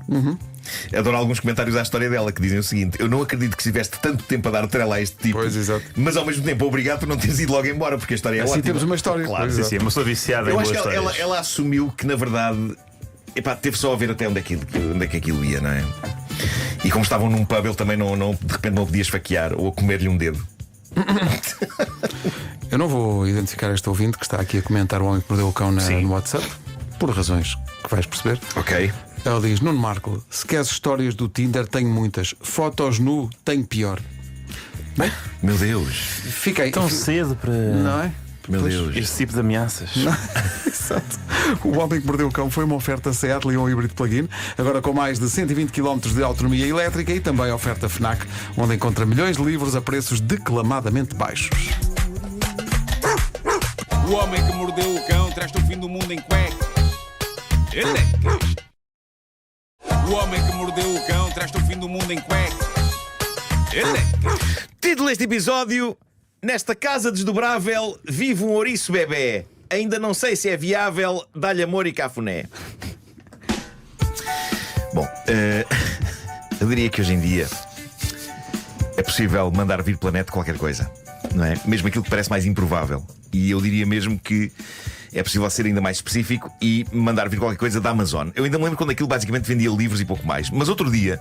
Adoro alguns comentários à história dela que dizem o seguinte: eu não acredito que estiveste tanto tempo a dar trela a este tipo. Pois, exato. Mas ao mesmo tempo, obrigado por não teres ido logo embora, porque a história é Assim ótima. temos uma história. Claro, Pois, Sim, é uma pessoa viciada em eu boas acho que histórias. ela assumiu que na verdade teve só a ver até onde é que aquilo ia, não é? E como estavam num pub, ele também de repente não o podia esfaquear ou a comer-lhe um dedo. Eu não vou identificar este ouvinte que está aqui a comentar O Homem que Mordeu o Cão no WhatsApp, por razões que vais perceber. Ok. Ela diz: Nuno Marco, se queres histórias do Tinder, tenho muitas. Fotos nu, tenho pior. Bem, Meu Deus. fiquei. Tão cedo para Não é? Meu Deus. este tipo de ameaças. Exato. O Homem que Mordeu o Cão foi uma oferta Seat Leon híbrido plug-in, agora com mais de 120 km de autonomia elétrica, e também a oferta FNAC, onde encontra milhões de livros a preços declamadamente baixos. O homem que mordeu o cão traz-te o fim do mundo em cuecas. Elecas. O homem que mordeu o cão traz-te o fim do mundo em cuecas. Elecas. Título deste episódio: nesta casa desdobrável vive um ouriço bebê. Ainda não sei se é viável, dá-lhe amor e cafuné. Bom, eu diria que hoje em dia é possível mandar vir planeta qualquer coisa, não é? Mesmo aquilo que parece mais improvável. E eu diria mesmo que é possível ser ainda mais específico e mandar vir qualquer coisa da Amazon. Eu ainda me lembro quando aquilo basicamente vendia livros e pouco mais. Mas outro dia,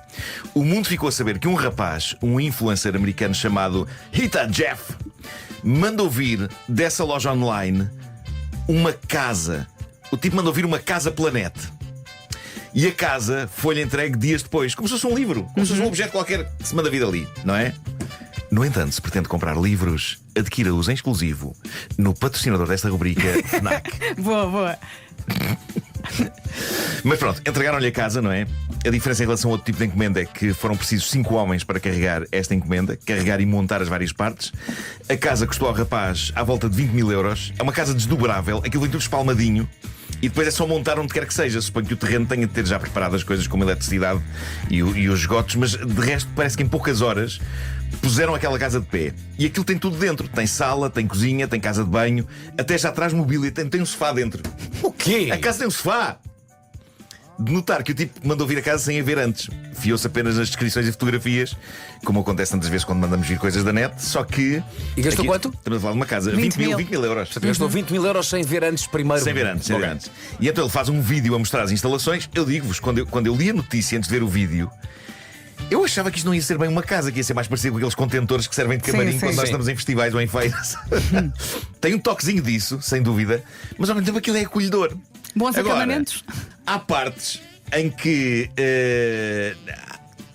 o mundo ficou a saber que um rapaz, um influencer americano chamado Hita Jeff, mandou vir dessa loja online uma casa. O tipo mandou vir uma casa planeta. E a casa foi-lhe entregue dias depois, como se fosse um livro, como se fosse um objeto qualquer que se manda vir ali, não é? No entanto, se pretende comprar livros, adquira-os em exclusivo no patrocinador desta rubrica, FNAC. Boa. Mas pronto, entregaram-lhe a casa, não é? A diferença em relação a outro tipo de encomenda é que foram precisos 5 homens para carregar esta encomenda, carregar e montar as várias partes. A casa custou ao rapaz à volta de 20 mil euros. É uma casa desdobrável, aquilo vem tudo espalmadinho. E depois é só montar onde quer que seja. Suponho que o terreno tenha de ter já preparado as coisas como a eletricidade e os esgotos, mas de resto parece que em poucas horas puseram aquela casa de pé. E aquilo tem tudo dentro. Tem sala, tem cozinha, tem casa de banho, até já traz mobília, tem um sofá dentro. O quê? A casa tem um sofá! De notar que o tipo mandou vir a casa sem a ver antes. Fiou-se apenas nas descrições e fotografias, como acontece tantas vezes quando mandamos vir coisas da net. Só que. E gastou aqui, quanto? Estamos a falar de uma casa. 20 mil. 20 mil euros. Gastou 20 mil euros sem ver antes primeiro. Sem ver antes, sem ver Ok. antes. E então ele faz um vídeo a mostrar as instalações. Eu digo-vos, quando eu li a notícia antes de ver o vídeo, eu achava que isto não ia ser bem uma casa, que ia ser mais parecido com aqueles contentores que servem de camarim Sim, quando sim. nós estamos em festivais ou em feiras. Tem um toquezinho disso, sem dúvida, mas ao mesmo tempo aquilo é acolhedor. Bons Agora, acabamentos. há partes em que.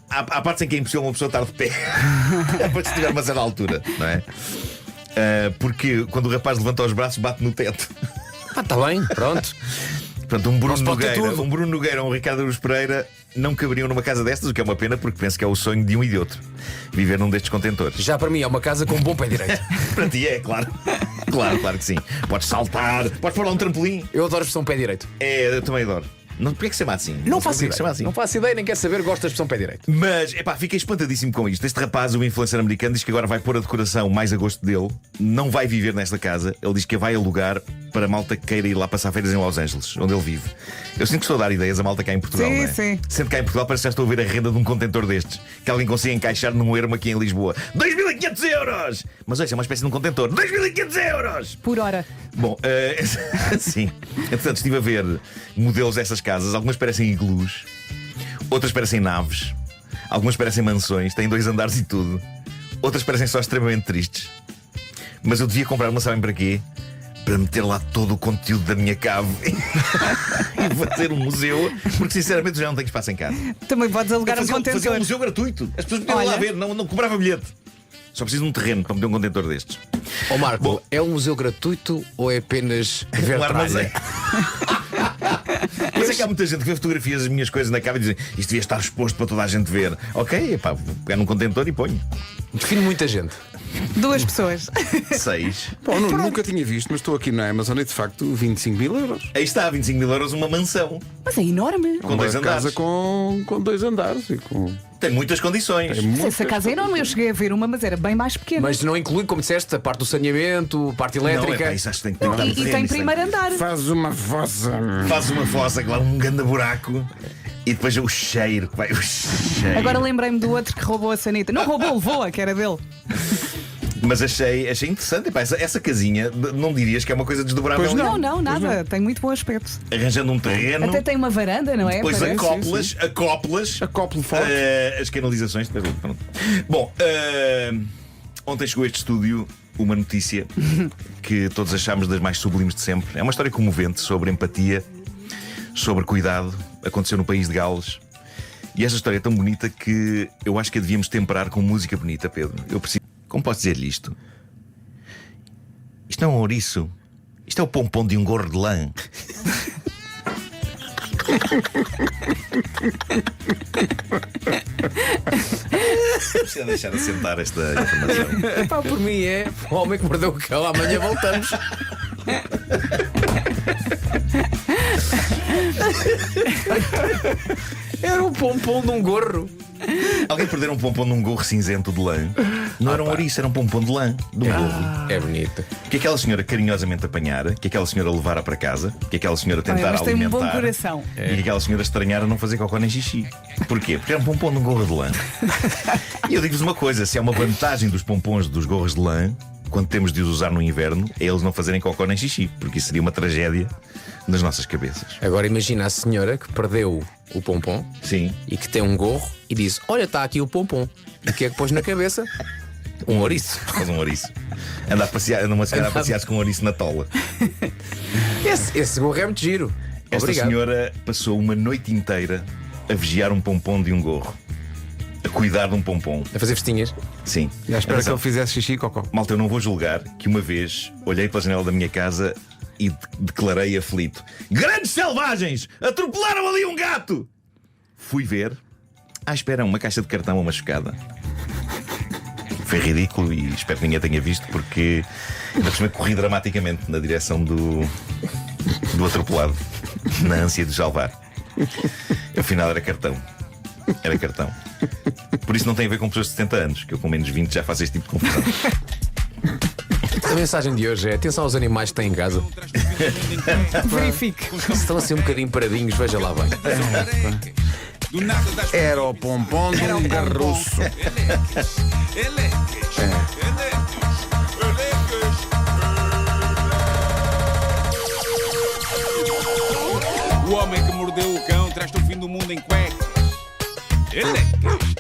Há partes em que é impossível uma pessoa estar de pé para se estiver a uma certa altura, não é? Porque quando o rapaz levanta os braços, bate no teto. Está bem, pronto. Portanto, um Bruno Não se pode ter Nogueira, tudo. um Bruno Nogueira ou um Ricardo Aruz Pereira não caberiam numa casa destas, o que é uma pena, porque penso que é o sonho de um e de outro. Viver num destes contentores. Já para mim é uma casa com um bom pé direito. Para ti é, claro. Claro que sim. Podes saltar, podes pôr lá um trampolim. Eu adoro a expressão pé direito. É, eu também adoro. Não, porque é que se chama assim? Não sei faço porque é que se chama ideia. assim. Não faço ideia, nem quero saber, gosto da expressão pé direito. Mas, epá, fiquei espantadíssimo com isto. Este rapaz, o influencer americano, diz que agora vai pôr a decoração mais a gosto dele. Não vai viver nesta casa. Ele diz que a vai alugar para a malta que queira ir lá passar férias em Los Angeles, onde ele vive. Eu sinto que estou a dar ideias a malta cá em Portugal, Sim, não é? sim. Sendo cá em Portugal, parece que já estou a ver a renda de um contentor destes. Que alguém consiga encaixar num ermo aqui em Lisboa. 2.500 euros! Mas olha, é uma espécie de um contentor. 2.500 euros! Por hora. Bom, sim. Entretanto, estive a ver modelos dessas casas. Algumas parecem iglus, outras parecem naves, algumas parecem mansões, têm 2 andares e tudo. Outras parecem só extremamente tristes. Mas eu devia comprar uma, sabem para quê? Para meter lá todo o conteúdo da minha cave e fazer um museu, porque sinceramente já não tenho espaço em casa. Também podes alugar um Fazer um contentor. museu gratuito. As pessoas podiam lá ver, não cobrava bilhete. Só preciso de um terreno para meter um contentor destes. Ó Marco, é um museu gratuito ou é apenas ver Um armazém. tralha? Mas é que há muita gente que vê fotografias das minhas coisas na cave e dizem isto devia estar exposto para toda a gente ver. Ok, epá, vou pegar num contentor e ponho. Define muita gente. 2 pessoas. 6. Bom, nunca tinha visto, mas estou aqui na Amazon e de facto 25.000 euros. Aí está, 25.000 euros uma mansão. Mas é enorme. Com 2 Uma casa andares. com 2 andares e com. Tem muitas condições. Essa casa é enorme. Eu cheguei a ver uma, mas era bem mais pequena. Mas não inclui, como disseste, a parte do saneamento, a parte Não, elétrica. epá, isso acho que tem que ter E tem primeiro andar. Faz uma fossa. Faz uma fossa, claro, um grande buraco. E depois o cheiro, que vai, o cheiro. Agora lembrei-me do outro que roubou a sanita. Não roubou, levou-a, que era dele. Mas achei interessante. Epá, essa casinha, não dirias que é uma coisa desdobrável. Pois Não, não, nada. Tem muito bom aspecto. Arranjando um terreno. Até tem uma varanda, não é? Depois Parece. acoplas Acoplo forte. as canalizações. Pronto. Bom, ontem chegou a este estúdio uma notícia que todos achámos das mais sublimes de sempre. É uma história comovente sobre empatia, sobre cuidado. Aconteceu no país de Gales. E esta história é tão bonita que eu acho que a devíamos temperar com música bonita, Pedro. Eu preciso. Como posso dizer-lhe isto? Isto não é um ouriço. Isto é o pompom de um gorro de lã. Precisa deixar assentar esta informação. Pá, por mim é o homem que mordeu o cão. Amanhã voltamos. Era um pompom de um gorro. Alguém perder um pompom num gorro cinzento de lã. Não era um ouriço, era um pompom de lã de um gorro. É bonito. Que aquela senhora carinhosamente apanhara, que aquela senhora levara para casa, que aquela senhora Olha, tentar mas tem um alimentar. bom coração. E que aquela senhora estranhara não fazer cocó nem xixi. Porquê? Porque era um pompom num gorro de lã. E eu digo-vos uma coisa: se há uma vantagem dos pompons dos gorros de lã, quando temos de os usar no inverno, é eles não fazerem cocó nem xixi, porque isso seria uma tragédia nas nossas cabeças. Agora imagina a senhora que perdeu o pompom Sim. e que tem um gorro e diz: olha, está aqui o pompom. E o que é que pôs na cabeça? Um ouriço. Faz um ouriço. Anda uma senhora a passear com um ouriço na tola. Esse gorro é muito giro. Esta Obrigado. senhora passou uma noite inteira a vigiar um pompom de um gorro, a cuidar de um pompom. A fazer festinhas. Sim. E à espera que Atenção. ele fizesse xixi e cocó. Malta, eu não vou julgar que uma vez olhei pela janela da minha casa e declarei aflito: grandes selvagens! Atropelaram ali um gato! Fui ver. Espera, uma caixa de cartão a uma chocada. Foi ridículo e espero que ninguém tenha visto, porque ainda por cima corri dramaticamente na direção do atropelado, na ânsia de salvar. Afinal era cartão. Era cartão. Por isso não tem a ver com pessoas de 70 anos, que eu com menos 20 já faço este tipo de confusão. A mensagem de hoje é: atenção aos animais que têm em casa. Verifique. Se estão assim um bocadinho paradinhos, veja lá bem. Do nada das Era o pompom de um garruço. O homem que mordeu o cão traz-te o fim do mundo em cuecas. Elecas.